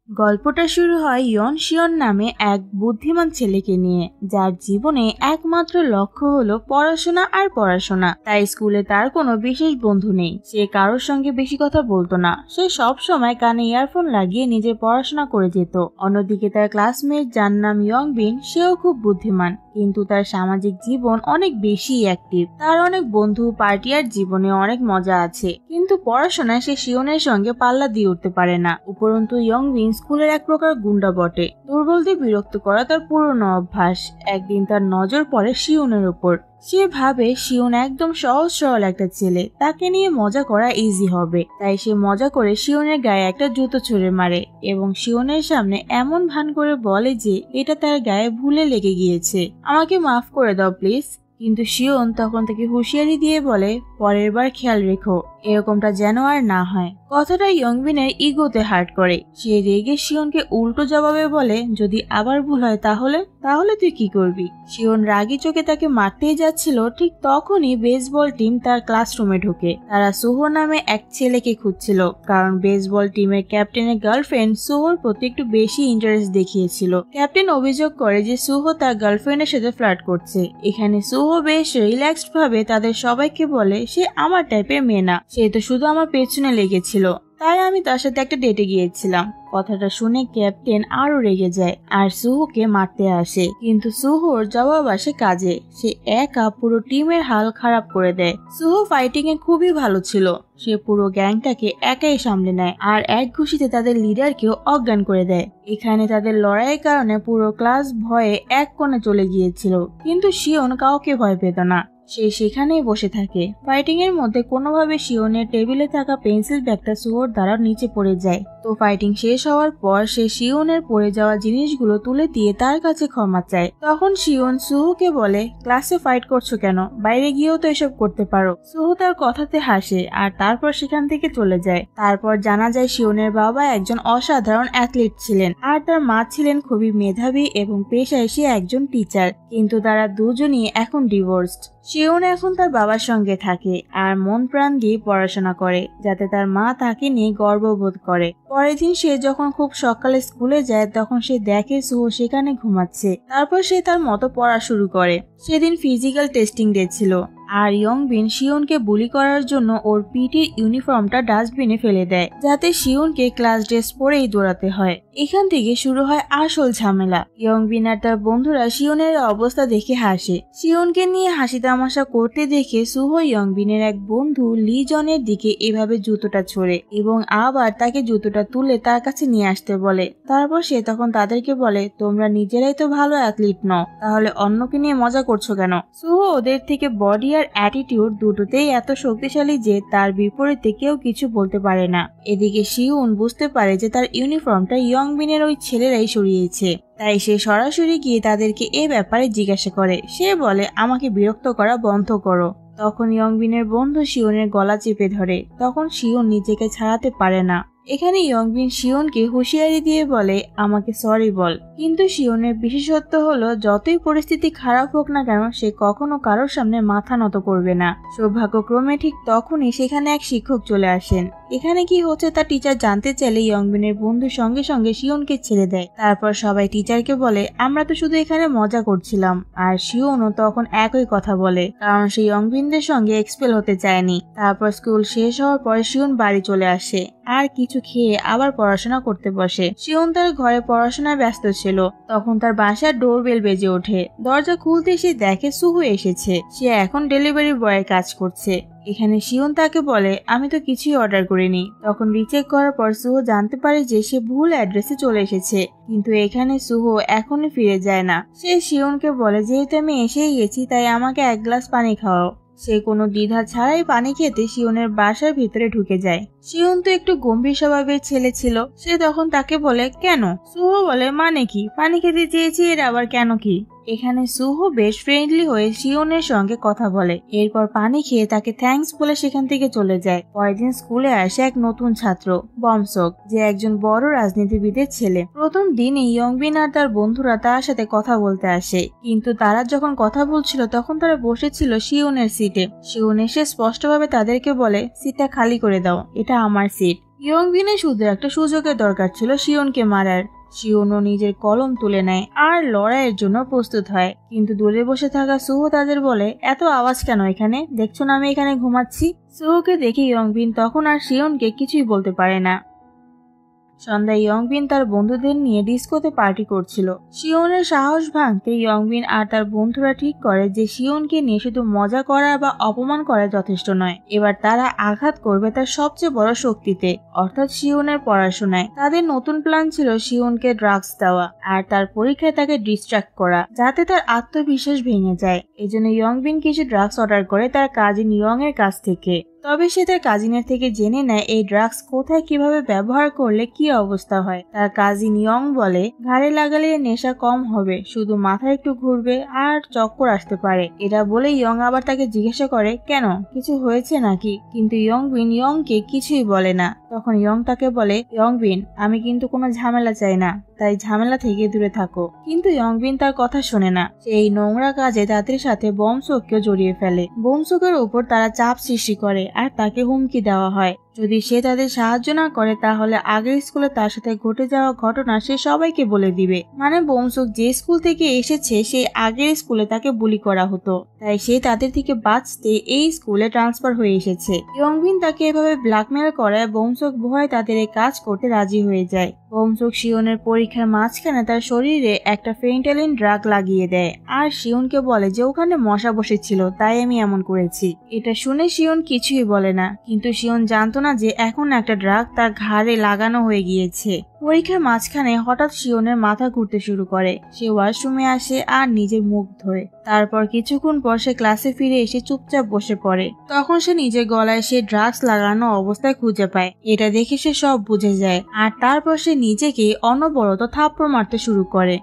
গল্পটা শুরু হয় ইয়ন শিয়ন নামে এক বুদ্ধিমান ছেলেকে নিয়ে, যার জীবনে একমাত্র লক্ষ্য হলো পড়াশোনা আর পড়াশোনা। তাই স্কুলে তার কোনো বিশেষ বন্ধু নেই, সে কারোর সঙ্গে বেশি কথা বলতো না, সে সব সময় কানে ইয়ারফোন লাগিয়ে নিজের পড়াশোনা করে যেত। অন্যদিকে তার ক্লাসমেট যার নাম ইয়ংবিন, সেও খুব বুদ্ধিমান, কিন্তু তার সামাজিক জীবন অনেক বেশি অ্যাক্টিভ। তার অনেক বন্ধু, পার্টি আর জীবনে অনেক মজা আছে, কিন্তু পড়াশোনায় সে শিয়নের সঙ্গে পাল্লা দিয়ে উঠতে পারে না। উপরন্তু ইয়ংবিন স্কুলের এক প্রকার গুন্ডা বটে, দুর্বলদের বিরক্ত করা তার পুরনো অভ্যাস। একদিন তার নজর পড়ে শিয়নের উপর। সে ভাবে শিয়ন একদম সহজ সরল একটা ছেলে, তাকে নিয়ে মজা করা ইজি হবে। তাই সে মজা করে শিয়নের গায়ে একটা জুতো ছুঁড়ে মারে এবং শিয়নের সামনে এমন ভান করে বলে যে এটা তার গায়ে ভুলে লেগে গিয়েছে, আমাকে মাফ করে দাও প্লিজ। কিন্তু শিয়ন তখন তাকে হুঁশিয়ারি দিয়ে বলে, পরের বার খেয়াল রেখো এরকমটা যেন আর না হয়। কথাটা ইয়ংবিনের ইগোতে হার্ট করে। সে রেগে শিয়নকে উল্টো জবাবে বলে, যদি আবার ভুল হয় তাহলে তাহলে তুই কি করবি? শিয়ন রাগী চোখে তাকে মারতেই যাচ্ছিল, ঠিক তখনই বেসবল টিম তার ক্লাসরুমে ঢোকে। তারা সুহো নামে এক ছেলেকে খুঁজছিল, কারণ বেসবল টিমের ক্যাপ্টেনের গার্লফ্রেন্ড সুহোর প্রতি একটু বেশি ইন্টারেস্ট দেখিয়েছিল। ক্যাপ্টেন অভিযোগ করে যে সুহো তার গার্লফ্রেন্ডের সাথে ফ্লার্ট করছে। এখানে সুহো বেশ রিল্যাক্সড ভাবে তাদের সবাইকে বলে, সে আমার টাইপের মেয়ে না, সে তো শুধু আমার পেছনে লেগেছিল, তাই আমি তার সাথে একটা ডেটে গিয়েছিলাম। কথাটা শুনে ক্যাপ্টেন আরো রেগে যায় আর সুহোকে মারতে আসে, কিন্তু সুহোর জবাব আসে কাজে। সে একা পুরো টিমের হাল খারাপ করে দেয়। সুহো ফাইটিং এ খুবই ভালো ছিল, সে পুরো গ্যাংটাকে একাই সামলে নেয় আর এক ঘুষিতে তাদের লিডারকেও অজ্ঞান করে দেয়। এখানে তাদের লড়াইয়ের কারণে পুরো ক্লাস ভয়ে এক কোণে চলে গিয়েছিল, কিন্তু শিয়ন কাউকে ভয় পেত না। সে সেখানেই বসে থাকে। ফাইটিং এর মধ্যে কোনোভাবে শিয়নের টেবিলে থাকা পেন্সিল ব্যাগটা সুহোর দ্বারা নিচে পড়ে যায়। তো ফাইটিং শেষ হওয়ার পর সে শিয়নের পড়ে যাওয়া জিনিসগুলো তুলে দিয়ে তার কাছে ক্ষমা চায়। তখন শিয়ন সুহোকে বলে, ক্লাসে ফাইট করছো কেন? বাইরে গিয়েও তো এসব করতে পারো। সুহো তার কথাতে হাসে আর তারপর সেখান থেকে চলে যায়। তারপর জানা যায় শিয়নের বাবা একজন অসাধারণ অ্যাথলিট ছিলেন আর তার মা ছিলেন খুবই মেধাবী এবং পেশায় সে একজন টিচার, কিন্তু তারা দুজনই এখন ডিভোর্সড। শিয়ন এখন তার বাবার সঙ্গে থাকে আর মন প্রাণ দিয়ে পড়াশোনা করে, যাতে তার মা তাকে নিয়ে গর্ববোধ করে। পরের দিন সে যখন খুব সকালে স্কুলে যায়, তখন সে দেখে সুহো সেখানে ঘুমাচ্ছে। তারপর সে তার মতো পড়া শুরু করে। সেদিন ফিজিক্যাল টেস্টিং ডে ছিল আর ইয়ংবিন শিয়নকে বুলি করার জন্য ওর পিটির ইউনিফর্মটা ডাস্টবিনে ফেলে দেয়, যাতে শিয়নকে ক্লাস ড্রেস পরেই দৌড়াতে হয়। এখান থেকে শুরু হয় আসল ঝামেলা। ইয়ংবিন আর তার বন্ধুরা শিয়নের অবস্থা দেখে হাসে। শিয়নকে নিয়ে হাসি তামাশা করতে দেখে সুহো ইয়ংবিনের এক বন্ধু লি জনের দিকে এভাবে জুতোটা ছোড়ে এবং আবার তাকে জুতোটা তুলে তার কাছে নিয়ে আসতে বলে। তারপর সে তখন তাদেরকে বলে, তোমরা নিজেরাই তো ভালো অ্যাথলিট নও, তাহলে অন্যকে নিয়ে মজা করছো কেন? সুহো ওদের থেকে বডি আর অ্যাটিটিউড দুটোতেই এত শক্তিশালী যে তার বিপরীতে কেউ কিছু বলতে পারে না। এদিকে শিয়ন বুঝতে পারে যে তার ইউনিফর্মটা ইয়ংবিনের ওই ছেলেরাই সরিয়েছে, তাই সে সরাসরি গিয়ে তাদেরকে এ ব্যাপারে জিজ্ঞাসা করে। সে বলে, আমাকে বিরক্ত করা বন্ধ করো। তখন ইয়ংবিনের বন্ধু শিয়নের গলা চেপে ধরে। তখন শিয়ন নিজেকে ছাড়াতে পারে না। এখানে ইয়ংবিন শিয়নকে হুঁশিয়ারি দিয়ে বলে, আমাকে সরি বল। কিন্তু শিয়নের বিশেষত্ব হলো, যতই পরিস্থিতি খারাপ হোক না কেন সে কখনো কারোর সামনে মাথা নত করবে না। সৌভাগ্যক্রমে ঠিক তখনই সেখানে এক শিক্ষক চলে আসেন। এখানে কি হচ্ছে তা টিচার জানতে চাইলে ইয়ংবিনের বন্ধু সঙ্গে সঙ্গে শিয়নকে ছেড়ে দেয়। তারপর সবাই টিচারকে বলে, আমরা তো শুধু এখানে মজা করছিলাম। আর শিয়নও তখন একই কথা বলে, কারণ সে ইয়ংবিনদের সঙ্গে এক্সপেল হতে চায়নি। তারপর স্কুল শেষ হওয়ার পর শিয়ন বাড়ি চলে আসে আর কিছু খেয়ে আবার পড়াশোনা করতে বসে। শিয়ন তার ঘরে পড়াশোনায় ব্যস্ত ছিল। তখন তার বাসার ডোরবেল বেজে ওঠে। দরজা খুলতে সে দেখে সুহো এসেছে। সে এখন ডেলিভারি বয়ের কাজ করছে। এখানে শিয়ন তাকে বলে, আমি তো কিছুই অর্ডার করিনি। তখন রিচেক করার পর সুহো জানতে পারে যে সে ভুল অ্যাড্রেসে চলে এসেছে, কিন্তু এখানে সুহো এখনই ফিরে যায় না। সে শিয়নকে বলে, যেহেতু আমি এসেই গেছি তাই আমাকে এক গ্লাস পানি খাওয়াও। সে কোনো দ্বিধা ছাড়াই পানি খেতে শিয়নের বাসার ভিতরে ঢুকে যায়। শিয়ন তো একটু গম্ভীর স্বভাবের ছেলে ছিল। সে তখন তাকে বলে, কেন? সুহো বলে, মানে কি? পানি খেতে চেয়েছি, এর আবার কেন কি? এখানে সুহো বেশ ফ্রেন্ডলি হয়ে শিয়নের সঙ্গে কথা বলে। এরপর পানি খেয়ে তাকে থ্যাঙ্কস বলে সেখান থেকে চলে যায়। পরের দিন স্কুলে আসে এক নতুন ছাত্র, বমসক, যে একজন বড় রাজনীতিবিদের ছেলে। প্রথম দিনে ইয়ংবিন আর তার বন্ধুরা তার সাথে কথা বলতে আসে, কিন্তু তারা যখন কথা বলছিল তখন তারা বসেছিল শিয়নের সিটে। শিয়ন এসে স্পষ্টভাবে তাদেরকে বলে, সিটটা খালি করে দাও, এটা আমার সিট। ইয়ংবিনের শুধু একটা সুযোগের দরকার ছিল শিওনকে মারার। শিওনও নিজের কলম তুলে নেয় আর লড়াইয়ের জন্য প্রস্তুত হয়, কিন্তু দূরে বসে থাকা সুহো তাদের বলে, এত আওয়াজ কেন এখানে? দেখছো না আমি এখানে ঘুমাচ্ছি? সুহোকে দেখে ইয়ংবিন তখন আর শিওনকে কিছুই বলতে পারে না। সন্ধ্যায় ইয়ংবিন তার বন্ধুদের নিয়ে ডিস্কোতে পার্টি করছিল। শিওনের সাহস ভাঙতে ইয়ংবিন আর তার বন্ধুরা ঠিক করে যে শিওনকে নিয়ে শুধু মজা করা বা অপমান করা যথেষ্ট নয়, এবার তারা আঘাত করবে তার সবচেয়ে বড় শক্তিতে, অর্থাৎ শিওনের পড়াশোনায়। তাদের নতুন প্ল্যান ছিল শিওনকে ড্রাগস দেওয়া আর তার পরীক্ষায় তাকে ডিস্ট্রাক্ট করা, যাতে তার আত্মবিশ্বাস ভেঙে যায়। এজন্য ইয়ংবিন কিছু ড্রাগস অর্ডার করে তার কাজিন ইয়ং এর কাছ থেকে। তবে সে তার কাজিনের থেকে জেনে নেয় এই ড্রাগস কোথায় কিভাবে ব্যবহার করলে কি অবস্থা হয়। তার কাজিন ইয়ং বলে, ঘাড়ে লাগালে নেশা কম হবে, শুধু মাথা একটু ঘুরবে আর চক্কর আসতে পারে। এটা বলে ইয়ং আবার তাকে জিজ্ঞাসা করে, কেন, কিছু হয়েছে নাকি? কিন্তু ইয়ংবিন ইয়ংকে কিছুই বলে না। তখন ইয়ং তাকে বলে, ইয়ংবিন, আমি কিন্তু কোনো ঝামেলা চাই না, তাই ঝামেলা থেকে দূরে থাকো। কিন্তু ইয়ংবিন তার কথা শোনে না। সে এই নোংরা কাজে তাদের সাথে বোমসুককেও জড়িয়ে ফেলে। বোমসুকের উপর তারা চাপ সৃষ্টি করে আর তাকে হুমকি দেওয়া হয়, যদি সে তাদের সাহায্য না করে তাহলে আগের স্কুলে তার সাথে ঘটে যাওয়া ঘটনা সে সবাইকে বলে দিবে। মানে বোমসুক যে স্কুল থেকে এসেছে সেই আগের স্কুলে তাকে বুলি করা হতো, তাই সে তাদের থেকে বাঁচতে এই স্কুলে ট্রান্সফার হয়ে এসেছে। ইয়ংবিন তাকে এভাবে ব্ল্যাকমেল করায় বোমসুক ভয়ে তাদের এই কাজ করতে রাজি হয়ে যায়। বোমসুক শিওনের পরীক্ষার মাঝখানে তার শরীরে একটা ফেন্টালিন ড্রাগ লাগিয়ে দেয় আর শিওনকে বলে যে ওখানে মশা বসেছিল, তাই আমি এমন করেছি। এটা শুনে শিওন কিছুই বলে না, কিন্তু শিওন জানতো না যে এখন একটা ড্রাগ তার ঘাড়ে লাগানো হয়ে গিয়েছে। পরীক্ষার মাঝখানে হঠাৎ শিওনের মাথা ঘুরতে শুরু করে। সে ওয়াশরুমে আসে আর নিজের মুখ ধোয়। তারপর কিছুক্ষণ পর সে ক্লাসে ফিরে এসে চুপচাপ বসে পড়ে। তখন সে নিজের গলায় সে ড্রাগস লাগানো অবস্থায় খুঁজে পায়। এটা দেখে সে সব বুঝে যায় আর তারপর সে নিজেকে অনবরত থাপ্পড় মারতে শুরু করে।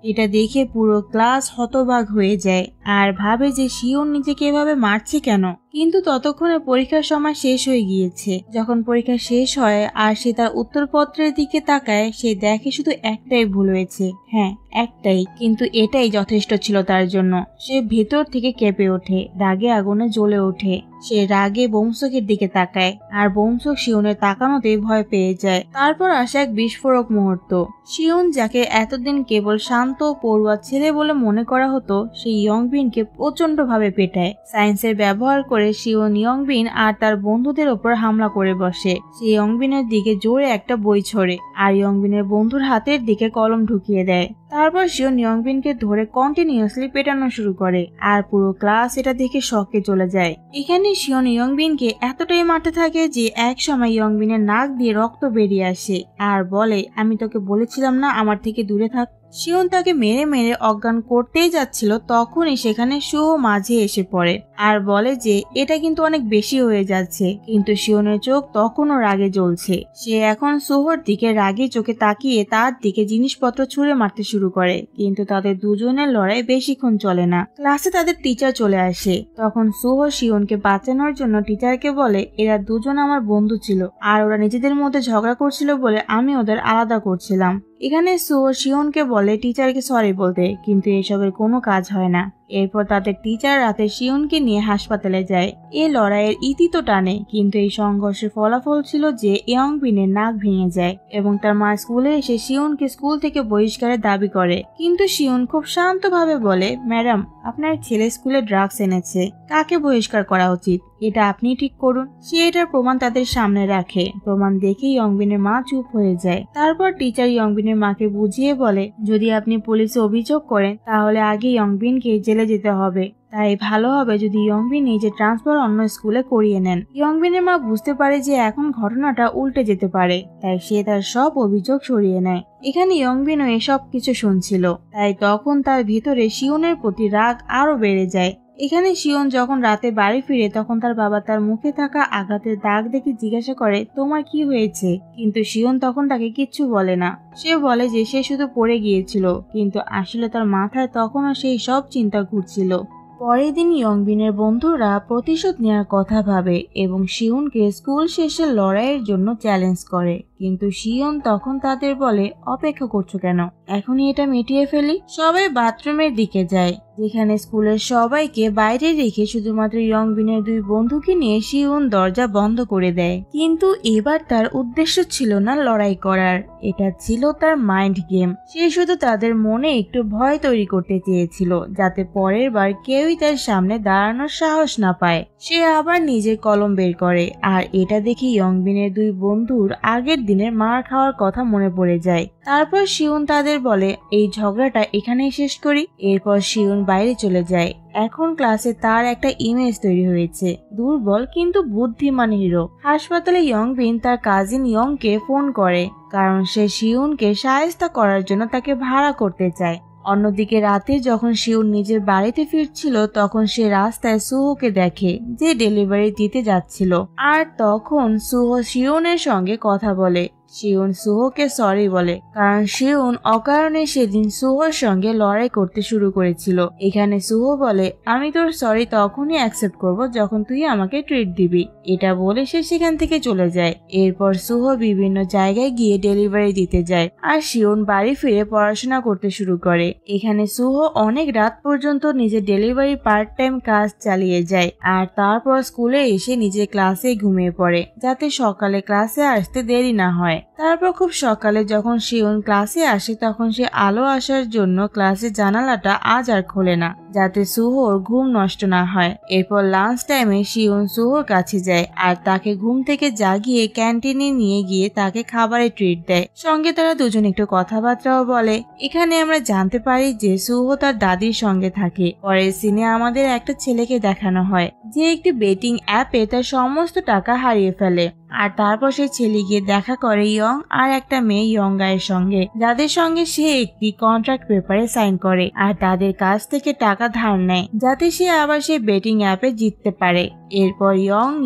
এটা দেখে পুরো ক্লাস হতবাক হয়ে যায় আর ভাবে যে শিওন নিজেকে এভাবে মারছে কেন। কিন্তু ততক্ষণে পরীক্ষার সময় শেষ হয়ে গিয়েছে। যখন পরীক্ষা শেষ হয় আর সে তার উত্তরপত্রের দিকে তাকায়, সে দেখে শুধু একটাই ভুল হয়েছে। হ্যাঁ, একটাই, কিন্তু এটাই যথেষ্ট ছিল তার জন্য। সে ভেতর থেকে কেঁপে ওঠে, রাগে আগুনে জ্বলে ওঠে। সে রাগে বোমসুকের দিকে তাকায় আর বোমসুক শিওনের তাকানোতে ভয় পেয়ে যায়। তারপর আসে এক বিস্ফোরক মুহূর্ত। শিওন, যাকে এতদিন কেবল শান্ত পড়ুয়া ছেলে বলে মনে করা হতো, সেই ইয়ংবিনকে প্রচন্ড ভাবে পেটায়। সায়েন্সের ব্যবহার করে শিওন ইয়ংবিন আর তার বন্ধুদের ওপর হামলা করে বসে। সে ইয়ংবিনের দিকে জোরে একটা বই ছোড়ে আর ইয়ংবিনের বন্ধুর হাতের দিকে কলম ঢুকিয়ে দেয়। তারপর শিওন ইয়ংবিনকে ধরে কন্টিনিউয়াসলি পেটানো শুরু করে আর পুরো ক্লাস এটা দেখে শকে চলে যায়। এখানে শিওন ইয়ংবিনকে এতটাই মারতে থাকে যে এক সময় ইয়ংবিনের নাক দিয়ে রক্ত বেরিয়ে আসে আর বলে, আমি তোকে বলেছিলাম না আমার থেকে দূরে থাক। শিওন তাকে মেরে মেরে অজ্ঞান করতেই যাচ্ছিল, তখনই সেখানে সুহো মাঝে এসে পড়ে আর বলে যে এটা কিন্তু অনেক বেশি হয়ে যাচ্ছে। কিন্তু শিওনের চোখ তখনও রাগে জ্বলছে। সে এখন সুহোর দিকে রাগে চোখে তাকিয়ে তার দিকে জিনিসপত্র ছুঁড়ে মারতে শুরু করে। কিন্তু তাদের দুজনের লড়াই বেশিক্ষণ চলে না। ক্লাসে তাদের টিচার চলে আসে। তখন সুহো শিওনকে বাঁচানোর জন্য টিচারকে বলে, এরা দুজন আমার বন্ধু ছিল আর ওরা নিজেদের মধ্যে ঝগড়া করছিল বলে আমি ওদের আলাদা করছিলাম। এখানে সুহো শিওনকে বলে টিচারকে সরি বলতে, কিন্তু এসবের কোনো কাজ হয় না। এরপর তাদের টিচার রাতে শিওনকে নিয়ে হাসপাতালে যায়। এই লড়াইয়ের ইতি তো টানে, কিন্তু এই সংঘর্ষের ফলাফল ছিল যে ইয়ংবিনের নাক ভেঙে যায় এবং তার মা স্কুলে এসে শিওনকে স্কুল থেকে বহিষ্কারের দাবি করে। কিন্তু শিওন খুব শান্তভাবে বলে, ম্যাডাম, আপনার ছেলে স্কুলে ড্রাগস এনেছে, কাকে বহিষ্কার করা উচিত এটা আপনি ঠিক করুন। সে এটার প্রমাণ তাদের সামনে রাখে। প্রমাণ দেখে ইয়ংবিনের মা চুপ হয়ে যায়। তারপর টিচার ইয়ংবিনের মাকে বুঝিয়ে বলে, যদি আপনি পুলিশে অভিযোগ করেন তাহলে আগে ইয়ংবিনকে জেলে যেতে হবে, তাই ভালো হবে যদি ইয়ংবিন নিজে ট্রান্সফার অন্য স্কুলে করিয়ে নেন। ইয়ংবিনের মা বুঝতে পারে যে এখন ঘটনাটা উল্টে যেতে পারে, তাই সে তার সব অভিযোগ সরিয়ে নেয়। এখানে ইয়ংবিনও এসব কিছু শুনছিল, তাই তখন তার ভিতরে শিওনের প্রতি রাগ আরো বেড়ে যায়। এখানে শিওন যখন রাতে বাড়ি ফিরে তখন তার বাবা তার মুখে থাকা আঘাতের দাগ দেখে জিজ্ঞাসা করে, তোমার কি হয়েছে? কিন্তু শিওন তখন তাকে কিচ্ছু বলে না। সে বলে যে সে শুধু পড়ে গিয়েছিল, কিন্তু আসলে তার মাথায় তখনও সেই সব চিন্তা ঘুরছিল। পরের দিন ইয়ংবিনের বন্ধুরা প্রতিশোধ নেওয়ার কথা ভাবে এবং শিওনকে স্কুল শেষে লড়াইয়ের জন্য চ্যালেঞ্জ করে। কিন্তু শিওন তখন তাদের বলে, অপেক্ষা করছো কেন, এখনই এটা মিটিয়ে ফেলি। সবাই বাথরুমের দিকে যায়। যেখানে স্কুলের সবাইকে বাইরে রেখে শুধুমাত্র ইয়ংবিনের দুই বন্ধুকে নিয়ে শিউন দরজা বন্ধ করে দেয়। কিন্তু এবার তার উদ্দেশ্য ছিল না লড়াই করার, এটা ছিল তার মাইন্ড গেম। সে শুধু তাদের মনে একটু ভয় তৈরি করতে চেয়েছিল, যাতে পরের বার কেউই তার সামনে দাঁড়ানোর সাহস না পায়। সে আবার নিজের কলম বের করে, আর এটা দেখে ইয়ংবিনের দুই বন্ধুর আগের দিনের মার খাওয়ার কথা মনে পড়ে যায়। তারপর শিউন তাদের বলে, এই ঝগড়াটা এখানেই শেষ করি। এরপর শিউন বাইরে চলে যায়। এখন ক্লাসে তার একটা ইমেজ তৈরি হয়েছে, দুর্বল কিন্তু বুদ্ধিমান হিরো। হাসপাতালে ইয়ংবিন তার কাজিন ইয়ংকে ফোন করে, কারণ সে শিউনকে সাহায্য করার জন্য তাকে ভাড়া করতে চায়। অন্যদিকে রাতে যখন শিউন নিজের বাড়িতে ফিরছিল, তখন সে রাস্তায় সুহোকে দেখে, যে ডেলিভারি দিতে যাচ্ছিল। আর তখন সুহো শিউনের সঙ্গে কথা বলে। শিউন সুহোকে সরি বলে, কারণ শিউন অকারণে সেদিন সুহোর সঙ্গে লড়াই করতে শুরু করেছিল। এখানে সুহো বলে, আমি তোর সরি তখনই অ্যাকসেপ্ট করব যখন তুই আমাকে ট্রিট দিবি। এটা বলে সে সেখান থেকে চলে যায়। এরপর সুহো বিভিন্ন জায়গায় গিয়ে ডেলিভারি দিতে যায়, আর শিউন বাড়ি ফিরে পড়াশোনা করতে শুরু করে। এখানে সুহো অনেক রাত পর্যন্ত নিজের ডেলিভারি পার্ট টাইম কাজ চালিয়ে যায়, আর তারপর স্কুলে এসে নিজের ক্লাসে ঘুমিয়ে পড়ে, যাতে সকালে ক্লাসে আসতে দেরি না হয়। তারপর খুব সকালে যখন শিউন ক্লাসে আসে, তখন সে আলো আসার জন্য ক্লাসের জানালাটা আজ আর খোলে না, যাতে সুহোর ঘুম নষ্ট না হয়। এরপর লাঞ্চ টাইমে শিউন সুহোর কাছে যায়, আর তাকে ঘুম থেকে জাগিয়ে ক্যান্টিনে নিয়ে গিয়ে তাকে খাবারের ট্রিট দেয়। সঙ্গে তারা দুজন একটু কথাবার্তাও বলে। এখানে আমরা জানতে পারি যে সুহো তার দাদির সঙ্গে থাকে। পরের সিনে আমাদের একটা ছেলেকে দেখানো হয়, যে একটি বেটিং অ্যাপে তার সমস্ত টাকা হারিয়ে ফেলে। আর তারপর সেই ছেলে গিয়ে দেখা করে ইয়ং আর একটা মেয়ে ইয়ংগায়ের সঙ্গে, যাদের সঙ্গে সে একটি কন্ট্রাক্ট পেপারে সাইন করে, আর তাদের কাছ থেকে টাকা ধার নেয়, যাতে সে আবার সেই বেটিং অ্যাপে জিততে পারে। এরপর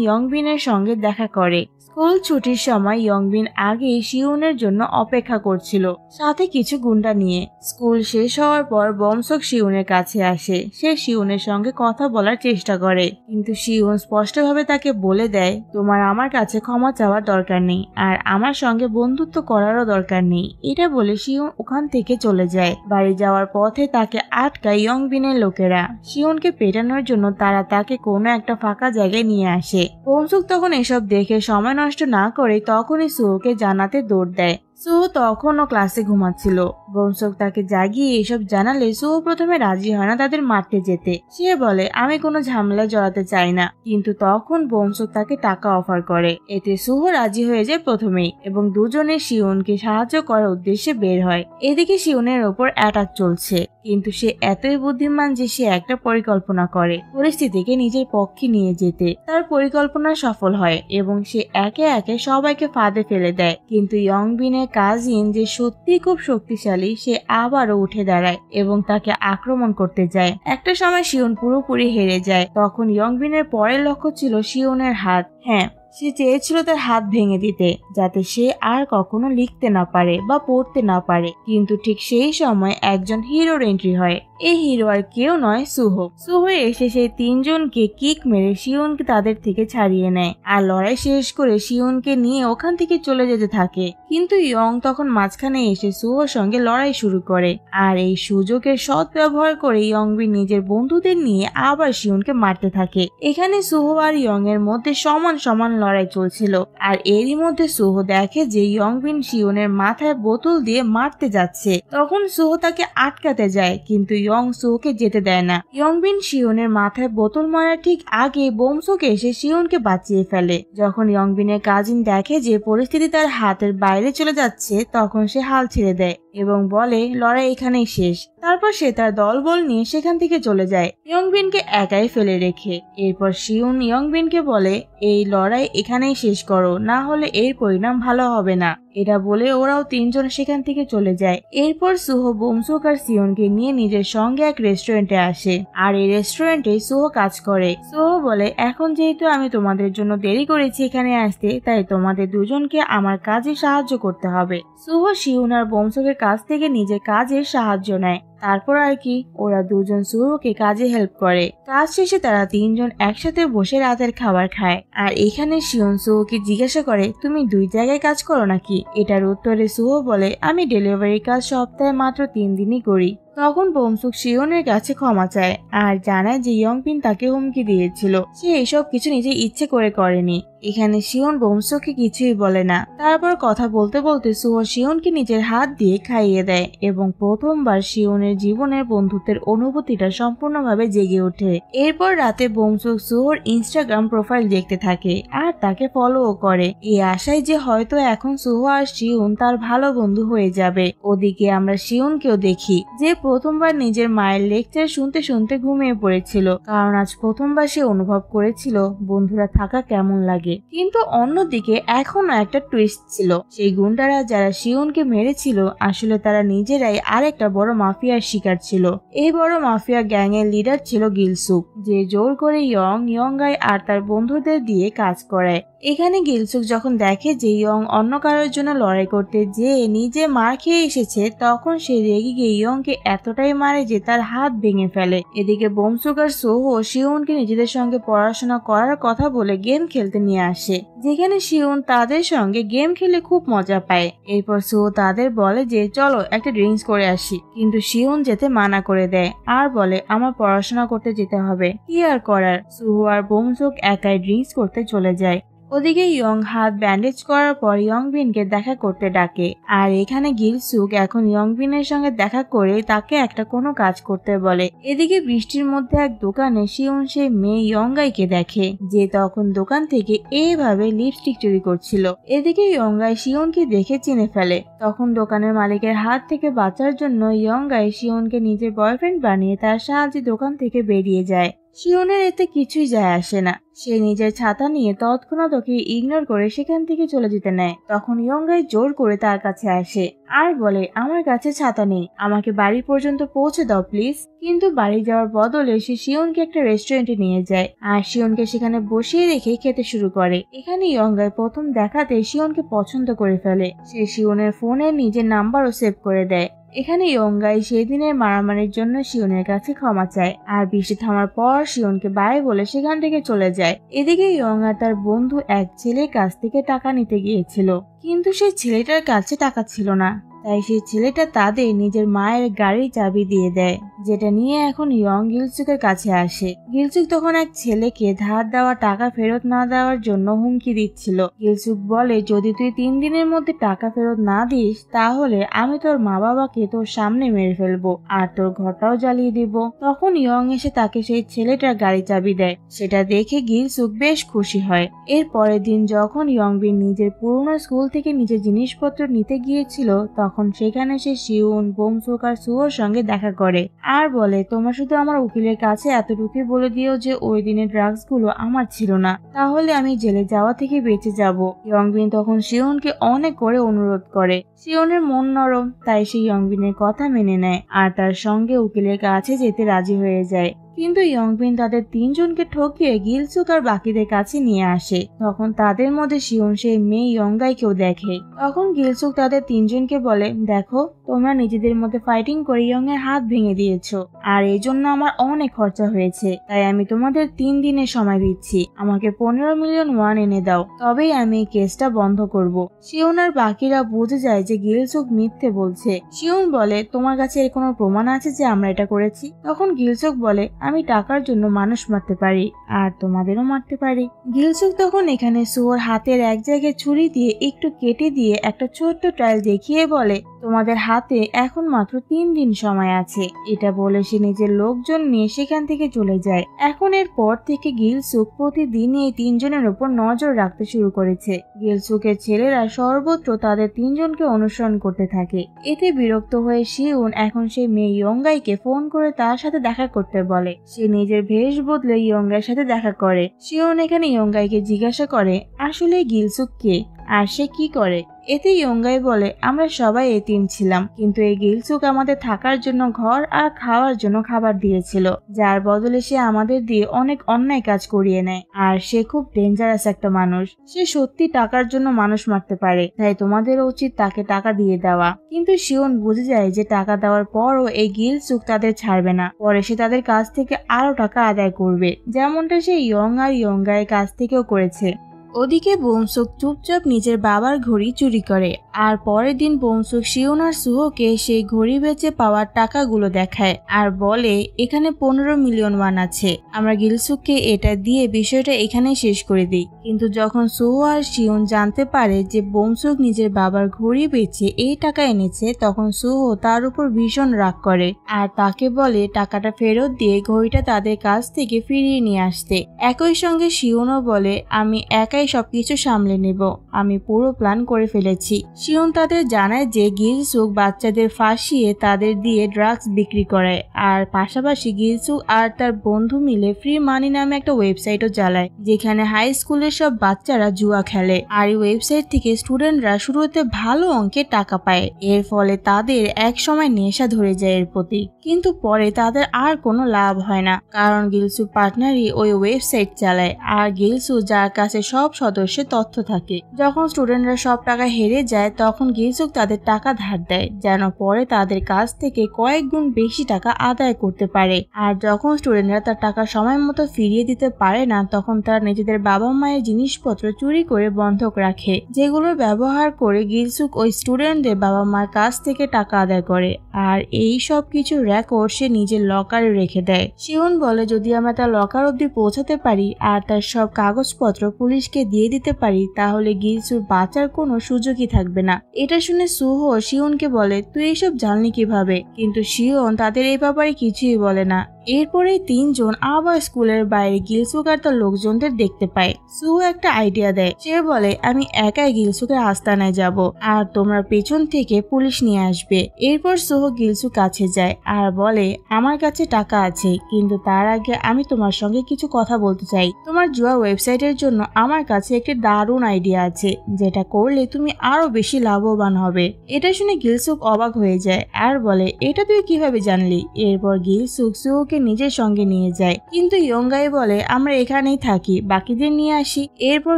ইয়ংবিনের সঙ্গে দেখা করে। স্কুল ছুটির সময় ইয়ংবিন আগেই শিউনের জন্য অপেক্ষা করছিল, সাথে কিছু গুন্ডা নিয়ে। স্কুল শেষ হওয়ার পর বমসক শিউনের কাছে আসে। সে শিউনের সঙ্গে কথা বলার চেষ্টা করে, কিন্তু শিউন স্পষ্টভাবে তাকে বলে দেয়, তোমার আমার কাছে ক্ষমা চাওয়ার দরকার নেই, আর আমার সঙ্গে বন্ধুত্ব করারও দরকার নেই। এটা বলে শিউন ওখান থেকে চলে যায়। বাড়ি যাওয়ার পথে তাকে আটকায় ইয়ংবিনের লোকেরা। শিউনকে পেটানোর জন্য তারা তাকে কোনো একটা ফাঁকা জায়গায় নিয়ে আসে। বমসক তখন এসব দেখে সময় নষ্ট না করে তখনই সুহোকে জানাতে দৌড় দেয়। সুহো তখনও ক্লাসে ঘুমাচ্ছিল। বমসক তাকে জাগিয়ে এসব জানালে সুহো প্রথমে রাজি হয় না তাদের মারতে যেতে। সে বলে, আমি কোনো ঝামেলায় জড়াতে চাই না। কিন্তু তখন বমসক তাকে টাকা অফার করে। এতে সুহো রাজি হয়ে যায় প্রথমেই, এবং দুজনে শিউনকে সাহায্য করার উদ্দেশ্যে বের হয়। এদিকে শিউনের ওপর অ্যাটাক চলছে, কিন্তু সে এতই বুদ্ধিমান যে সে একটা পরিকল্পনা করে পরিস্থিতিকে নিজের পক্ষে নিয়ে যেতে। তার পরিকল্পনা সফল হয়, এবং সে একে একে সবাইকে ফাঁদে ফেলে দেয়। কিন্তু ইয়ংবিনের কাজিন, যে সত্যি খুব শক্তিশালী, সে আবারও উঠে দাঁড়ায় এবং তাকে আক্রমণ করতে যায়। একটা সময় শিউন পুরোপুরি হেরে যায়। তখন ইয়ংবিনের পরের লক্ষ্য ছিল শিউনের হাত। হ্যাঁ, সে চেয়েছিল তার হাত ভেঙে দিতে, যাতে সে আর কখনো লিখতে না পারে বা পড়তে না পারে। কিন্তু ঠিক সেই সময় একজন হিরোর এন্ট্রি হয়। এই হিরো আর কেউ নয়, সুহো। সুহো এসে সেই তিনজনকে কিক মেরে শিউনকে তাদের থেকে ছাড়িয়ে নেয়, আর লড়াই শেষ করে শিউনকে নিয়ে ওখান থেকে চলে যেতে থাকে। কিন্তু ইয়ং তখন মাঝখানে এসে সুহোর সঙ্গে লড়াই শুরু করে, আর এই সুযোগের সৎ ব্যবহার করে ইয়ংবিন নিজের বন্ধুদের নিয়ে আবার শিউনকে মারতে থাকে। এখানে সুহো আর ইয়ং এর মধ্যে সমান সমান লড়াই চলছিল, আর এরই মধ্যে সুহো দেখে যে ইয়ংবিন শিউনের মাথায় বোতল দিয়ে মারতে যাচ্ছে। তখন সুহো তাকে আটকাতে যায়, কিন্তু ইয়ং সুহোকে যেতে দেয় না। ইয়ংবিন শিউনের মাথায় বোতল মারার ঠিক আগে বমসক এসে শিউনকে বাঁচিয়ে ফেলে। যখন ইয়ংবিনের কাজিন দেখে যে পরিস্থিতি তার হাতের বাইরে চলে যাচ্ছে, তখন সে হাল ছেড়ে দেয় এবং বলে, লড়াই এখানেই শেষ। তারপর সে তার দলবল নিয়ে সেখান থেকে চলে যায়, ইয়ংবিনকে একাই ফেলে রেখে। এরপর শিউন ইয়ংবিনকে বলে, এই লড়াই এখানেই শেষ করো, না হলে এর পরিণাম ভালো হবে না। এটা বলে ওরাও তিনজন সেখান থেকে চলে যায়। এরপর সুহো বমসক আর শিউনকে নিয়ে নিজের সঙ্গে এক রেস্টুরেন্টে আসে, আর এই রেস্টুরেন্টে সুহো কাজ করে। সুহো বলে, এখন যেহেতু আমি তোমাদের জন্য দেরি করেছি এখানে আসতে, তাই তোমাদের দুজনকে আমার কাজে সাহায্য করতে হবে। সুহো শিউন আর বমসকের কাছ থেকে নিজের কাজের সাহায্য নেয়। তারপর আর কি, ওরা দুজন সুহোকে কাজে হেল্প করে। কাজ শেষে তারা তিনজন একসাথে বসে রাতের খাবার খায়। আর এখানে শিউন সুহোকে জিজ্ঞাসা করে, তুমি দুই জায়গায় কাজ করো নাকি? এটার উত্তরে সুহো বলে, আমি ডেলিভারি কাজ সপ্তাহে মাত্র 3 দিনই করি। তখন বোমসুক শিওনের কাছে ক্ষমা চায় আর জানায় যে ইয়ংবিন তাকে হুমকি দিয়েছিল, সে এসব কিছু নিজে ইচ্ছে করে করেনি। এখানে শিওন বোমসুককে কিছুই বলে না। তারপর কথা বলতে বলতে সুহো শিওনকে নিজের হাত দিয়ে খাইয়ে দেয় এবং প্রথমবার শিওনের জীবনের বন্ধুত্বের অনুভূতিটা সম্পূর্ণভাবে জেগে ওঠে। এরপর রাতে বোমসুক সুহোর ইনস্টাগ্রাম প্রোফাইল দেখতে থাকে আর তাকে ফলোও করে, এই আশায় যে হয়তো এখন সুহো আর শিওন তার ভালো বন্ধু হয়ে যাবে। ওদিকে আমরা শিওনকেও দেখি যে প্রথমবার নিজের মায়ের লেকচার শুনতে শুনতে ঘুমিয়ে পড়েছিল, কারণ আজ প্রথমবার সে অনুভব করেছিল বন্ধুরা থাকা কেমন লাগে। কিন্তু অন্যদিকে এখনো একটা টুইস্ট ছিল, সেই গুন্ডারা যারা শিওনকে মেরেছিল আসলে তারা নিজেরাই আরেকটা বড় মাফিয়ার শিকার ছিল। এই বড় মাফিয়া গ্যাং এর লিডার ছিল গিলসুক, যে জোর করে ইয়ংগাই আর তার বন্ধুদের দিয়ে কাজ করায়। এখানে গিলসুক যখন দেখে যে ইয়ং অন্য কারোর জন্য লড়াই করতে যেয়ে নিজে মার খেয়ে এসেছে, তখন সে রেগে গিয়ে ইয়ংকে এতটাই মারে যে তার হাত ভেঙে ফেলে। এদিকে বোমসুক আর সোহো শিওনকে নিজেদের সঙ্গে পড়াশোনা করার কথা বলে গেম খেলতে নিয়ে আসে, যেখানে শিওন তাদের সঙ্গে গেম খেলে খুব মজা পায়। এরপর সোহো তাদের বলে যে চলো একটা ড্রিঙ্কস করে আসি, কিন্তু শিওন যেতে মানা করে দেয় আর বলে আমার পড়াশোনা করতে যেতে হবে। কি আর করার, সোহো আর বোমসুক একাই ড্রিঙ্কস করতে চলে যায়। ওদিকে ইয়ং হাত ব্যান্ডেজ করার পর ইয়ংবিনকে দেখা করতে ডাকে, আর এখানে গিলসুক এখন ইয়ংবিনের সঙ্গে দেখা করে তাকে একটা কোনো কাজ করতে বলে। এদিকে বৃষ্টির মধ্যে এক দোকানে শিওন সেই মেয়ে ইয়ংগাইকে দেখে, যে তখন দোকান থেকে এইভাবে লিপস্টিক চুরি করছিল। এদিকে ইয়ংগাই শিওনকে দেখে চিনে ফেলে। তখন দোকানের মালিকের হাত থেকে বাঁচার জন্য ইয়ংগাই শিওনকে নিজের বয়ফ্রেন্ড বানিয়ে তার সাহায্যে দোকান থেকে বেরিয়ে যায়। শিওনের এতে কিছুই যায় আসে না, সে নিজের ছাতা নিয়ে তৎক্ষণাৎ ওকে ইগনোর করে সেখান থেকে চলে যেতে নেয়। তখন ইয়ংগাই জোর করে তার কাছে আসে আর বলে আমার কাছে ছাতা নেই, আমাকে বাড়ি পর্যন্ত পৌঁছে দাও প্লিজ। কিন্তু বাড়ি যাওয়ার বদলে সে শিওনকে একটা রেস্টুরেন্টে নিয়ে যায় আর শিওনকে সেখানে বসিয়ে রেখে খেতে শুরু করে। এখানে ইয়ংগাই প্রথম দেখাতে শিওনকে পছন্দ করে ফেলে, সে শিওনের ফোনে নিজের নাম্বারও সেভ করে দেয়। এখানে ইয়ংগাই সেদিনের মারামারির জন্য শিওনের কাছে ক্ষমা চায় আর বৃষ্টি থামার পর শিওনকে বাই বলে সেখান থেকে চলে যায়। এদিকে ইয়ং আর তার বন্ধু এক ছেলের কাছ থেকে টাকা নিতে গিয়েছিল, কিন্তু সেই ছেলেটার কাছে টাকা ছিল না, তাই সেই ছেলেটা তাদের নিজের মায়ের গাড়ির চাবি দিয়ে দেয়, যেটা নিয়ে এখন ইয়ং গিলসুকের কাছে আসে। গিলসুক তখন এক ছেলেকে ধার দেওয়া টাকা ফেরত না দেওয়ার জন্য হুমকি দিচ্ছিল। গিলসুক বলে যদি তুই 3 দিনের মধ্যে টাকা ফেরত না দিস তাহলে আমি তোর মা বাবাকে তোর সামনে মেরে ফেলবো আর তোর ঘরটাও জ্বালিয়ে দিব। তখন ইয়ং এসে তাকে সেই ছেলেটার গাড়ি চাবি দেয়, সেটা দেখে গিলসুক বেশ খুশি হয়। এর পরের দিন যখন ইয়ংবিন নিজের পুরনো স্কুল থেকে নিজের জিনিসপত্র নিতে গিয়েছিল, তখন সেখানে সে শিওন, বোমসুক আর সুহোর সঙ্গে দেখা করে আর বলে তোমরা শুধু আমার উকিলের কাছে এতটুকুই বলে দিও যে ওই দিনের ড্রাগস গুলো আমার ছিল না, তাহলে আমি জেলে যাওয়া থেকে বেঁচে যাব। ইয়ংবিন তখন শিওনকে অনেক করে অনুরোধ করে। শিওনের মন নরম, তাই সে ইয়ংবিনের কথা মেনে নেয় আর তার সঙ্গে উকিলের কাছে যেতে রাজি হয়ে যায়। কিন্তু ইয়ংবিন তাদের 3 জনকে ঠকিয়ে গিলসুক আর বাকিদের কাছে নিয়ে আসে। তখন তাদের মধ্যে শিওন সেই মেয়ে ইয়ংগাইকেও দেখে। তখন গিলসুক তাদের 3 জনকে বলে দেখো তোমরা নিজেদের মধ্যে ফাইটিং করে ইয়ং এর হাত ভেঙে দিয়েছো আর এই জন্য আমার অনেক খরচা হয়েছে, তাই আমি তোমাদের 3 দিনের সময় দিচ্ছি, আমাকে 15 মিলিয়ন ওয়ান এনে দাও, তবেই আমি এই কেসটা বন্ধ করব। শিওন আর বাকিরা বুঝে যায় যে গিলসুক মিথ্যে বলছে। শিওন বলে তোমার কাছে এর কোনো প্রমাণ আছে যে আমরা এটা করেছি? তখন গিলসুক বলে আমি টাকার জন্য মানুষ মারতে পারি আর তোমাদেরও মারতে পারি। গিলসুক তখন এখানে সুহোর হাতের এক জায়গায় ছুরি দিয়ে একটু কেটে দিয়ে একটা ছোট্ট ট্রায়াল দেখিয়ে বলে তোমাদের হাতে এখন মাত্র 3 দিন সময় আছে। এটা বলে সে নিজের লোকজন নিয়ে সেখান থেকে চলে যায়। এখন এর পর থেকে গিলসুক প্রতিদিন এই 3 জনের উপর নজর রাখতে শুরু করেছে। গিলসুকের ছেলেরা সর্বত্র তাদের 3 জনকে অনুসরণ করতে থাকে। এতে বিরক্ত হয়ে শিওন এখন সেই মেয়ে ইয়ংগাইকে ফোন করে তার সাথে দেখা করতে বলে। সে নিজের ভেষ বদলে ইয়ংগাইয়ের সাথে দেখা করে। শিওন এখানে ইয়ংগাইকে জিজ্ঞাসা করে আসলে গিলসুক কে আর সে কি করে। এতে ইয়ংগাই বলে আমরা সবাই এতিম ছিলাম, কিন্তু এই গিলসুক আমাদের থাকার জন্য ঘর আর খাওয়ার জন্য খাবার দিয়েছিল, যার বদলে সে আমাদের দিয়ে অনেক অন্যায় কাজ করিয়ে নেয় আর সে খুব ডেঞ্জারাস একটা মানুষ। সে সত্যি টাকার জন্য মানুষ মারতে পারে, তাই তোমাদের উচিত তাকে টাকা দিয়ে দেওয়া। কিন্তু শিওন বুঝে যায় যে টাকা দেওয়ার পরও এই গিলসুক তাদের ছাড়বে না, পরে সে তাদের কাছ থেকে আরো টাকা আদায় করবে, যেমনটা সে ইয়ং আর ইয়ংগাইয়ের কাছ থেকেও করেছে। ওদিকে বোমসুক চুপচাপ নিজের বাবার ঘড়ি চুরি করে আর পরের দিন বোমসুক শিওন আর সুহোকে সেই ঘড়ি বেচে পাওয়ার টাকাগুলো দেখায় আর বলে এখানে 15 মিলিয়ন ওয়ান আছে, আমরা গিলসুককে এটা দিয়ে বিষয়টা এখানেই শেষ করে দিই। কিন্তু যখন সুহো আর শিওন জানতে পারে যে বোমসুক নিজের বাবার ঘড়ি বেচে এই টাকা এনেছে, তখন সুহো তার উপর ভীষণ রাগ করে আর তাকে বলে টাকাটা ফেরত দিয়ে ঘড়িটা তাদের কাছ থেকে ফিরিয়ে নিয়ে আসতে। একই সঙ্গে শিওনও বলে আমি একাই সবকিছু সামলে নেব, আমি পুরো প্ল্যান করে ফেলেছি। শিওন তাদের জানায় যে গিলসুক বাচ্চাদের ফাঁসিয়ে তাদের দিয়ে ড্রাগস বিক্রি করে আর পাশাপাশি গিলসুক আর তার বন্ধু মিলে ফ্রি মানি নামে একটা ওয়েবসাইটও চালায় যেখানে হাই স্কুলের সব বাচ্চারা জুয়া খেলে আর এই ওয়েবসাইট থেকে স্টুডেন্টরা শুরুতে ভালো অঙ্কের টাকা পায়। এর ফলে তাদের এক সময় নেশা ধরে যায় এর প্রতি, কিন্তু পরে তাদের আর কোনো লাভ হয় না কারণ গিলসুক পার্টনারই ওই ওয়েবসাইট চালায় আর গিলসুক যার কাছে সব সদস্যের তথ্য থাকে। যখন স্টুডেন্টরা সব টাকা হেরে যায় তখন গিলসুক তাদের টাকা ধার দেয় যেন পরে তাদের কাছ থেকে কয়েক গুণ বেশি টাকা আদায় করতে পারে। আর যখন স্টুডেন্টরা তার টাকা সময় মতো ফিরিয়ে দিতে পারে না তখন তারা নিজেদের বাবা মায়ের জিনিসপত্র চুরি করে বন্ধক রাখে, যেগুলোর ব্যবহার করে গিলসুক ওই স্টুডেন্টদের বাবা মার কাছ থেকে টাকা আদায় করে আর এই সব কিছু রেকর্ড সে নিজের লকারে রেখে দেয়। শিওন বলে যদি আমরা তার লকার অব্দি পৌঁছাতে পারি আর তার সব কাগজপত্র পুলিশকে দিয়ে দিতে পারি তাহলে গিলসুর বাঁচার কোনো সুযোগই থাকবে না। এটা শুনে সুহো শিওনকে বলে তুই এসব জানলি কিভাবে, কিন্তু শিওন তাদের এই ব্যাপারে কিছুই বলে না। এরপরে তিনজন আবার স্কুলের বাইরে গিলসুক আর তার লোকজনদের দেখতে পায়। সুহো একটা আইডিয়া দেয়, সে বলে আমি একাই গিলসুকের আস্তানায় যাব আর তোমরা পেছন থেকে পুলিশ নিয়ে আসবে। এরপর সুহো গিলসুক কাছে যায় আর বলে আমার কাছে টাকা আছে, কিন্তু তার আগে আমি তোমার সঙ্গে কিছু কথা বলতে চাই। তোমার জুয়া ওয়েবসাইটের জন্য আমার কাছে একটি দারুণ আইডিয়া আছে যেটা করলে তুমি আরো বেশি লাভবান হবে। এটা শুনে গিলসুক অবাক হয়ে যায় আর বলে এটা তুই কিভাবে জানলি? এরপর গিলসুক সুহোকে নিজের সঙ্গে নিয়ে যায়, কিন্তু ইয়ঙ্গাই বলে আমরা এখানেই থাকি, বাকিদের নিয়ে আসি। এরপর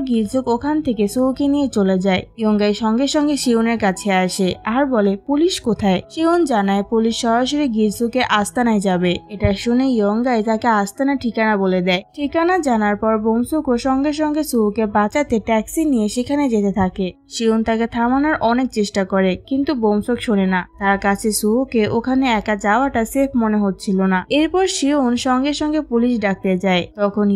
গিলসুক ওখান থেকে সুহোকে নিয়ে চলে যায়। ইয়ঙ্গাই সঙ্গে সঙ্গে শিওনের কাছে আসে আর বলে পুলিশ কোথায়? শিওন জানায় পুলিশ সরাসরি গিলসুকের আস্তানায় যাবে। এটা শুনে ইয়ঙ্গাই তাকে আস্তানার ঠিকানা বলে দেয়। ঠিকানা জানার পর বোমসুকও সঙ্গে সঙ্গে সুহোকে বাঁচাতে ট্যাক্সি নিয়ে সেখানে যেতে থাকে। শিওন তাকে থামানোর অনেক চেষ্টা করে কিন্তু বোমসুক শোনে না, তার কাছে সুহোকে ওখানে একা যাওয়াটা সেফ মনে হচ্ছিল না। এরপর শিওন সঙ্গে সঙ্গে পুলিশ ডাকতে যায়। তখন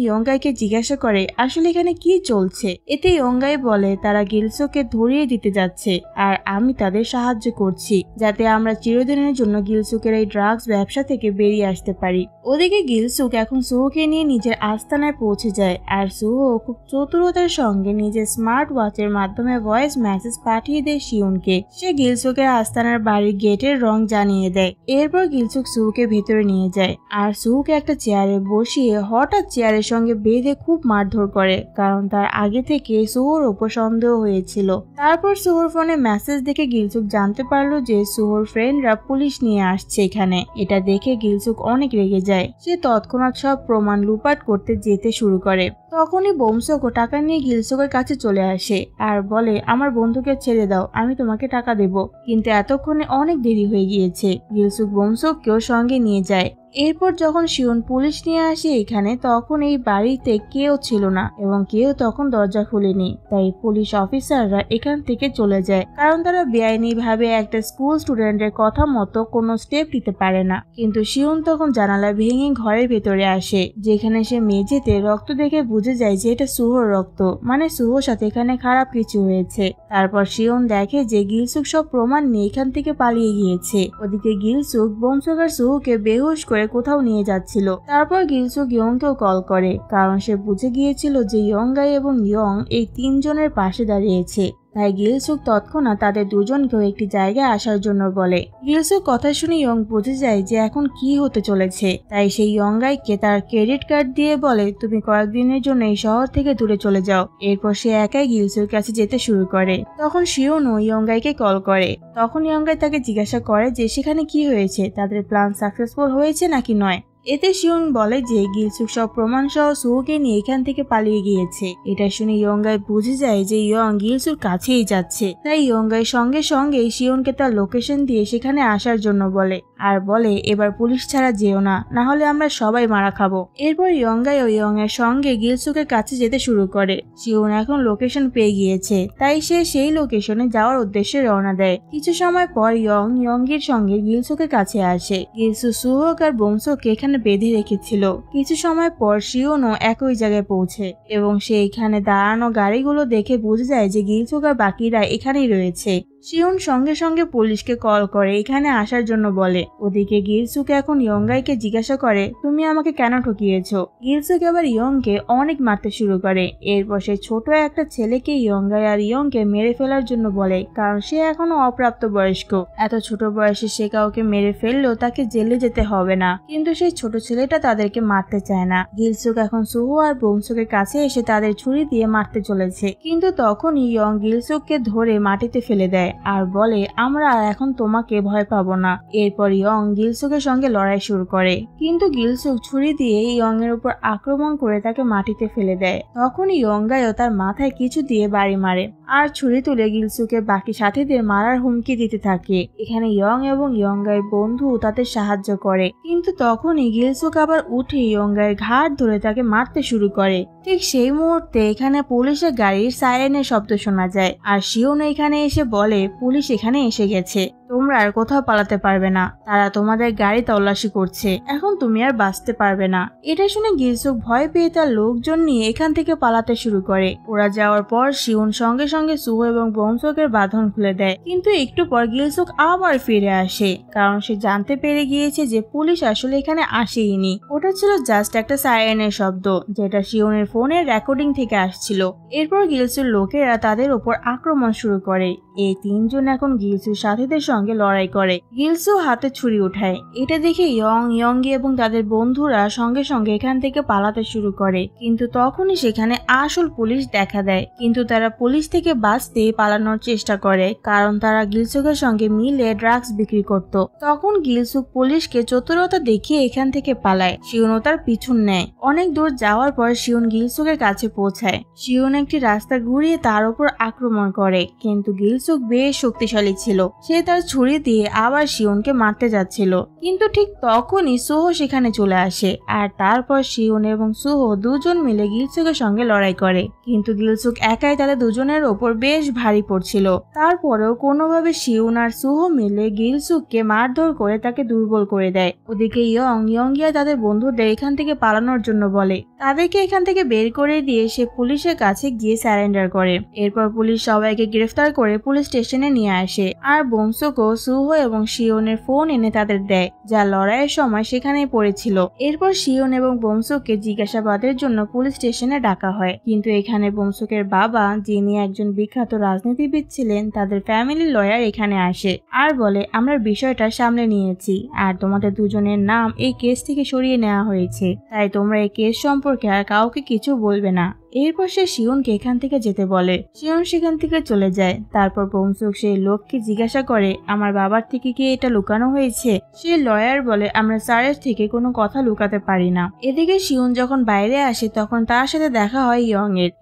ইয়ঙ্গাইকে জিজ্ঞাসা করে আসলে এখানে কি চলছে। এতে ইয়ঙ্গাই বলে তারা গিলসুককে ধরিয়ে দিতে যাচ্ছে আর আমি তাদের সাহায্য করছি যাতে আমরা চিরদিনের জন্য গিলসুকের এই ড্রাগস ব্যবসা থেকে বেরিয়ে আসতে পারি। ওদিকে গিলসুক এখন সুহোকে নিয়ে নিজের আস্তানায় পৌঁছে যায় আর সুহো খুব চতুরতার সঙ্গে নিজের স্মার্ট ওয়াচের মাধ্যমে ভয়েস মেসেজ পাঠিয়ে দেয় শিওনকে। সে গিলসুকের আস্তানার বাড়ির গেটের রং জানিয়ে দেয়। এরপর গিলসুক সুহোকে ভেতরে নিয়ে যায় আর সুহোকে একটা চেয়ারে বসিয়ে হঠাৎ চেয়ারের সঙ্গে বেঁধে খুব মারধর করে কারণ তার আগে থেকে সুহোর ওপর সন্দেহ হয়েছিল। তারপর সুহোর ফোনে মেসেজ দেখে গিলসুক জানতে পারলো যে সুহোর ফ্রেন্ডরা পুলিশ নিয়ে আসছে এখানে। এটা দেখে গিলসুক অনেক রেগে যায়। সে তৎক্ষণাৎ সব প্রমাণ লুপাট করতে যেতে শুরু করে। তখনই বোমসুকও টাকা নিয়ে গিলসুকের কাছে চলে আসে আর বলে আমার বন্ধুকে ছেড়ে দাও, আমি তোমাকে টাকা দেব। কিন্তু এতক্ষণে অনেক দেরি হয়ে গিয়েছে। গিলসুক বোমসুককেও সঙ্গে নিয়ে যায়। এরপর যখন শিওন পুলিশ নিয়ে আসে এখানে তখন এই বাড়িতে কেউ ছিল না এবং কেউ তখন দরজা খুলেনি, তাই পুলিশ অফিসাররা এখান থেকে চলে যায় কারণ তারা বেআইনি ভাবে একটা স্কুল স্টুডেন্টের কথা মতো কোনো স্টেপ নিতে পারে না। কিন্তু শিওন তখন জানালা ভেঙে ঘরের ভেতরে আসে যেখানে সে মেঝেতে রক্ত দেখে বুঝে যায় যে এটা সুহোর রক্ত, মানে সুহোর সাথে এখানে খারাপ কিছু হয়েছে। তারপর শিওন দেখে যে গিলসুক সব প্রমাণ নিয়ে এখান থেকে পালিয়ে গিয়েছে। ওদিকে গিলসুক বোমসুক আর সুহোকে বেহুশ করে কোথাও নিয়ে যাচ্ছিল। তারপর গিলসুক ইয়ংকেও কল করে কারণ সে বুঝে গিয়েছিল যে ইয়ঙ্গাই এবং ইয়ং এই তিনজনের পাশে দাঁড়িয়েছে। তাই গিলসুক তৎক্ষণাৎ তাদের দুজনকেও একটি জায়গায় আসার জন্য বলে। গিলসুক কথা শুনে ইয়ং বুঝে যায় যে এখন কি হতে চলেছে, তাই সেই ইয়ঙ্গাইকে তার ক্রেডিট কার্ড দিয়ে বলে তুমি কয়েকদিনের জন্য এই শহর থেকে দূরে চলে যাও। এরপর সে একাই গিলসুকের কাছে যেতে শুরু করে। তখন শিওনও ইয়ঙ্গাইকে কল করে। তখন ইয়ঙ্গাই তাকে জিজ্ঞাসা করে যে সেখানে কি হয়েছে, তাদের প্ল্যান সাকসেসফুল হয়েছে নাকি নয়। এতে শিওন বলে যে গিলসুক সব প্রমাণ সহ সুহোকে নিয়ে এখান থেকে পালিয়ে গিয়েছে। এটা শুনে ইয়ঙ্গাই বুঝে যায় যে ইয়ং গিলসুর কাছেই যাচ্ছে, তাই ইয়ঙ্গাই সঙ্গে সঙ্গে শিওনকে তার লোকেশন দিয়ে সেখানে আসার জন্য বলে আর বলে এবার পুলিশ ছাড়া যেও না, না হলে আমরা সবাই মারা খাবো। এরপর ইয়ঙ্গাই ও ইয়ং এর সঙ্গে গিলসুকের কাছে যেতে শুরু করে। শিওন এখন লোকেশন পেয়ে গিয়েছে, তাই সে সেই লোকেশনে যাওয়ার উদ্দেশ্যে রওনা দেয়। কিছু সময় পর ইয়ঙ্গির সঙ্গে গিলসুকের কাছে আসে। গিলসু সুহোক আর বংশকে এখানে বেঁধে রেখেছিল। কিছু সময় পর শিওনও একই জায়গায় পৌঁছে এবং সে এখানে দাঁড়ানো গাড়িগুলো দেখে বুঝে যায় যে গিলসুক আর বাকিরা এখানেই রয়েছে। শিওন সঙ্গে সঙ্গে পুলিশকে কল করে এখানে আসার জন্য বলে। ওদিকে গিলসুক এখন ইয়ঙ্গাইকে জিজ্ঞাসা করে তুমি আমাকে কেন ঠকিয়েছো। গিলসুক আবার ইয়ংকে অনেক মারতে শুরু করে। এরপর সে ছোট একটা ছেলেকে ইয়ঙ্গাই আর ইয়ংকে মেরে ফেলার জন্য বলে, কারণ সে এখনো অপ্রাপ্ত বয়স্ক। এত ছোট বয়সে সে কাউকে মেরে ফেললেও তাকে জেলে যেতে হবে না, কিন্তু সেই ছোট ছেলেটা তাদেরকে মারতে চায় না। গিলসুক এখন সুহো আর বংশকের কাছে এসে তাদের ছুরি দিয়ে মারতে চলেছে, কিন্তু তখনই ইয়ং গিলসুককে ধরে মাটিতে ফেলে দেয় আর বলে আমরা এখন তোমাকে ভয় পাবো না। এরপর ইয়ং গিলসুকের সঙ্গে লড়াই শুরু করে, কিন্তু গিলসুক ছুরি দিয়ে ইয়ং এর উপর আক্রমণ করে তাকে মাটিতে ফেলে দেয়। তখন ইয়ঙ্গাইও তার মাথায় কিছু দিয়ে বাড়ি মারে আর ছুরি তুলে গিলসুকের বাকি সাথীদের মারার হুমকি দিতে থাকে। এখানে ইয়ং এবং ইয়ঙ্গাইয়ের বন্ধু তাদের সাহায্য করে, কিন্তু তখনই গিলসুক আবার উঠে ইয়ঙ্গাইয়ের ঘাড় ধরে তাকে মারতে শুরু করে। ঠিক সেই মুহূর্তে এখানে পুলিশের গাড়ির সাইরেনের শব্দ শোনা যায় আর শিওন এখানে এসে বলে পুলিশ এখানে এসে গেছে, তোমরা আর কোথাও পালাতে পারবে না, তারা তোমাদের গাড়ি তল্লাশি করছে, এখন তুমি আর বাঁচতে পারবে না। এটা শুনে গিলসুক ভয় পেয়ে তার লোকজন নিয়ে এখান থেকে পালাতে শুরু করে। ওরা যাওয়ার পর শিওন সঙ্গে সঙ্গে সুহো এবং বংশকের বাঁধন খুলে দেয়, কিন্তু একটু পর গিলসুক আবার ফিরে আসে, কারণ সে জানতে পেরে গিয়েছে যে পুলিশ আসলে এখানে আসেইনি, ওটা ছিল জাস্ট একটা সাইরেনের শব্দ যেটা শিওনের ফোনের রেকর্ডিং থেকে আসছিল। এরপর গিলসুর লোকেরা তাদের উপর আক্রমণ শুরু করে। এই তিনজন এখন গিলসুর সাথীদের সঙ্গে লড়াই করে। গিলসু হাতে ছুরি উঠায়, এটা দেখে ইয়ঙ্গি এবং তাদের বন্ধুরা সঙ্গে সঙ্গে এখান থেকে পালাতে শুরু করে, কিন্তু তখনই সেখানে আসল পুলিশ দেখা দেয়। কিন্তু তারা পুলিশ থেকে বাঁচতে পালানোর চেষ্টা করে, কারণ তারা গিলসুকের সঙ্গে মিলে ড্রাগস বিক্রি করত। তখন গিলসুক পুলিশকে চতুরতা দেখিয়ে এখান থেকে পালায়। শিওনও তার পিছন নেয়। অনেক দূর যাওয়ার পর শিওন গিলসুকের কাছে পৌঁছায়। শিওন একটি রাস্তা ঘুরিয়ে তার উপর আক্রমণ করে, কিন্তু গিলসুক বেশ শক্তিশালী ছিল। সে তার ছুরি দিয়ে আবার শিওনকে মারতে যাচ্ছিল, কিন্তু ঠিক তখনই সুহো সেখানে চলে আসে আর তারপর শিওন এবং সুহো দুজন মিলে গিলসুকের সঙ্গে লড়াই করে। কিন্তু গিলসুক একাই তাদের দুজনের ওপর বেশ ভারী পড়ছিল। তারপরেও কোনোভাবে শিওন আর সুহো মিলে গিলসুককে মারধর করে তাকে দুর্বল করে দেয়। ওদিকে ইয়ঙ্গিয়া তাদের বন্ধুদের এখান থেকে পালানোর জন্য বলে। তাদেরকে এখান থেকে বের করে দিয়ে সে পুলিশের কাছে গিয়ে স্যারেন্ডার করে। এরপর পুলিশ সবাইকে গ্রেফতার করে পুলিশ স্টেশনে নিয়ে আসে আর বংশকও সুহো এবং শিওনের ফোন এনে তাদের দেয়, যা লড়াইয়ের সময় সেখানেই পড়েছিল। এরপর শিওন এবং বংশকে জিজ্ঞাসাবাদের জন্য পুলিশ স্টেশনে ডাকা হয়, কিন্তু এখানে বংশকের বাবা, যিনি একজন বিখ্যাত রাজনীতিবিদ ছিলেন, তাদের ফ্যামিলি লয়ার এখানে আসে আর বলে আমরা বিষয়টা সামলে নিয়েছি আর তোমাদের দুজনের নাম এই কেস থেকে সরিয়ে নেওয়া হয়েছে, তাই তোমরা এই কেস সম্পর্কে আর কাউকে কিছু বলবে না। এরপর সে শিওনকে এখান থেকে যেতে বলে। শিওন সেখান থেকে চলে যায়। তারপর বংশক সেই লোককে জিজ্ঞাসা করে আমার বাবার থেকে কি এটা লুকানো হয়েছে। সে লয়ার বলে আমরা স্যারের থেকে কোনো কথা লুকাতে পারি না। এদিকে শিওন যখন বাইরে আসে তখন তার সাথে দেখা হয়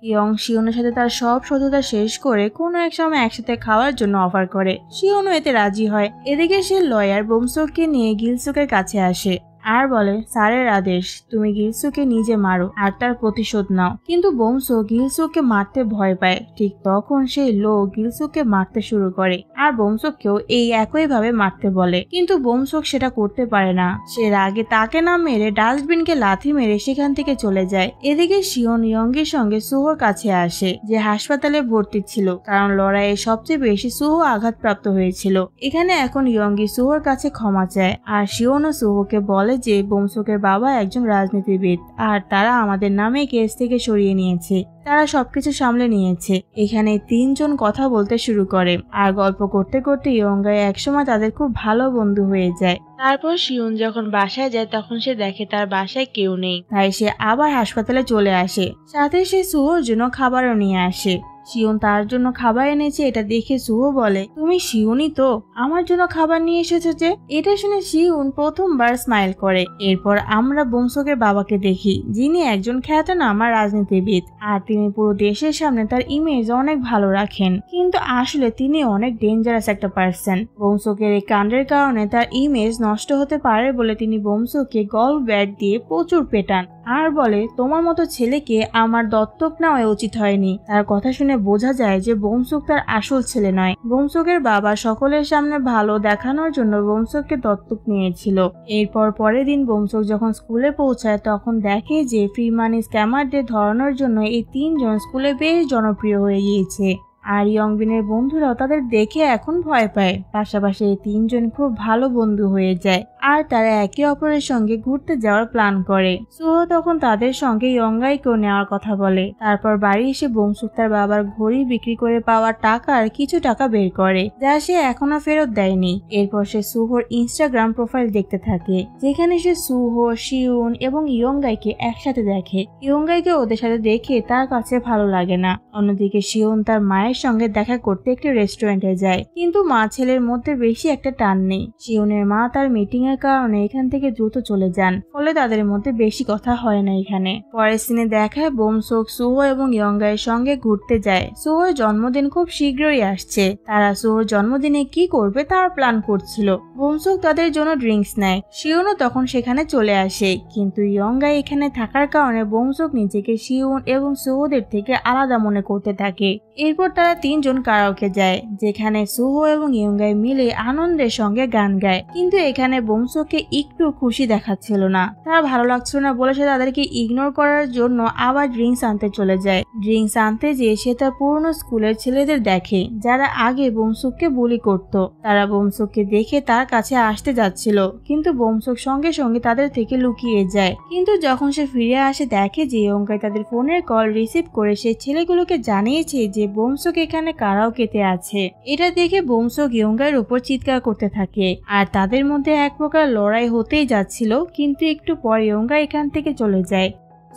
ইয়ং শিওনের সাথে তার সব শত্রুতা শেষ করে কোনো এক সময় একসাথে খাওয়ার জন্য অফার করে। শিওনও এতে রাজি হয়। এদিকে সে লয়ার বংশককে নিয়ে গিলসুকের কাছে আসে আর বলে স্যারের আদেশ, তুমি গিলসুকে নিজে মারো আর তার প্রতিশোধ নাও। কিন্তু বংশ গিলসুকে মারতে ভয় পায়। ঠিক তখন সেই লোক গিলসুকে মারতে শুরু করে আর বংশকেও এই একই ভাবে মারতে বলে, কিন্তু বংশক সেটা করতে পারে না। সে রাগে তাকে না মেরে ডাস্টবিনকে লাথি মেরে সেখান থেকে চলে যায়। এদিকে শিওন ইয়ঙ্গির সঙ্গে সুহোর কাছে আসে, যে হাসপাতালে ভর্তি ছিল, কারণ লড়াইয়ে সবচেয়ে বেশি সুহো আঘাতপ্রাপ্ত হয়েছিল। এখানে এখন ইয়ঙ্গি সুহোর কাছে ক্ষমা চায় আর শিওন ও সুহোকে বলে যে বংশকের বাবা একজন রাজনীতিবিদ আর তারা আমাদের নামে কেস থেকে সরিয়ে নিয়েছে, তারা সবকিছু সামলে নিয়েছে। এখানে তিনজন কথা বলতে শুরু করে আর গল্প করতে করতে ইয়ঙ্গাই একসময় তাদের খুব ভালো বন্ধু হয়ে যায়। তারপর শিওন যখন বাসায় যায় তখন সে দেখে তার বাসায় কেউ নেই, তাই সে আবার হাসপাতালে চলে আসে। সাথে সে সুহোর জন্য খাবারও নিয়ে আসে। শিওন তার জন্য খাবার এনেছে এটা দেখে সুহো বলে, তুমি শিওনই তো, আমার জন্য খাবার নিয়ে এসেছো যে? এটা শুনে শিওন প্রথমবার স্মাইল করে। এরপর আমরা বোমসকের বাবাকে দেখি, যিনি একজন খ্যাতনামা রাজনীতিবিদ, আর তিনি পুরো দেশের সামনে তার ইমেজ অনেক ভালো রাখেন, কিন্তু আসলে তিনি অনেক ডেঞ্জারাস একটা পার্সন। বোমসকের এই কাণ্ডের কারণে তার ইমেজ নষ্ট হতে পারে বলে তিনি বোমসকে গল্ফ ব্যাট দিয়ে প্রচুর পেটান আর বলে, তোমার মতো ছেলেকে আমার দত্তক নেওয়া উচিত হয়নি। তার কথা শুনে বোঝা যায় যে বোমসক তার আসল ছেলে নয়। বোমসকের বাবা সকলের সামনে ভালো দেখানোর জন্য বোমসককে দত্তক নিয়েছিল। এরপর পরের দিন বোমসক যখন স্কুলে পৌঁছায় তখন দেখে যে ফ্রি মানি স্ক্যামারদের ধরানোর জন্য এই 3 জন স্কুলে বেশ জনপ্রিয় হয়ে গিয়েছে, আর ইয়ংবিনের বন্ধুরাও তাদের দেখে এখন ভয় পায়। পাশাপাশি এই 3 জন খুব ভালো বন্ধু হয়ে যায় আর তারা একে অপরের সঙ্গে ঘুরতে যাওয়ার প্ল্যান করে। সুহো তখন তাদের সঙ্গে ইয়ংগাইকেও নেওয়ার কথা বলে। তারপর বাড়ি এসে বোমসুক তার বাবার ঘড়ি বিক্রি করে পাওয়া টাকার কিছু টাকা বের করে, যা সে এখনো ফেরত দেয়নি। এরপর সে সুহোর ইনস্টাগ্রাম প্রোফাইল দেখতে থাকে, যেখানে সে সুহো, শিউন এবং ইয়ংগাইকে একসাথে দেখে। ইয়ংগাইকে ওদের সাথে দেখে তার কাছে ভালো লাগে না। অন্যদিকে শিউন তার মায়ের সঙ্গে দেখা করতে একটি রেস্টুরেন্টে যায়, কিন্তু মা ছেলের মধ্যে বেশি একটা টান নেই। শিউনের মা তার মিটিং এর কারণে এখান থেকে দ্রুত চলে যান, ফলে তাদের মধ্যে বেশি কথা হয় না। এখানে পরের সিনে দেখায় বোমসক সুহো এবং ইয়ংগাইয়ের সঙ্গে ঘুরতে যায়। সুহোর জন্মদিন খুব শীঘ্রই আসছে, তারা সুহোর জন্মদিনে কি করবে তার প্ল্যান করছিল। বোমসক তাদের জন্য ড্রিঙ্কস নেয়, শিউনও তখন সেখানে চলে আসে, কিন্তু ইয়ংগাই এখানে থাকার কারণে বোমসক নিজেকে শিউন এবং সুহোদের থেকে আলাদা মনে করতে থাকে। এরপর তারা 3 জন কারাওকে যায়, যেখানে সুহো এবং ইয়ংগাই মিলে আনন্দের সঙ্গে গান গায়, কিন্তু এখানে বোমসকে একটু খুশি দেখাচ্ছিল না। তার ভালো লাগছিল না বলে সে তাদেরকে ইগনোর করার জন্য আবার ড্রিঙ্কস আনতে চলে যায়। ড্রিঙ্কস আনতে যেয়ে সে তার পুরনো স্কুলের ছেলেদের দেখে, যারা আগে বোমসককে বুলি করত। তারা বোমসককে দেখে তার কাছে আসতে যাচ্ছিল, কিন্তু বোমসক সঙ্গে সঙ্গে তাদের থেকে লুকিয়ে যায়। কিন্তু যখন সে ফিরে আসে দেখে যে ইয়ংগাই তাদের ফোনের কল রিসিভ করে সে ছেলেগুলোকে জানিয়েছে যে বোমসক এখানে কারাওকেতে আছে। এটা দেখে বোমসক ইয়ংগাইয়ের উপর চিৎকার করতে থাকে, আর তাদের মধ্যে এক প্রকার লড়াই হতেই যাচ্ছিল। কিন্তু একটু পর ইয়ংগাই এখান থেকে চলে যায়।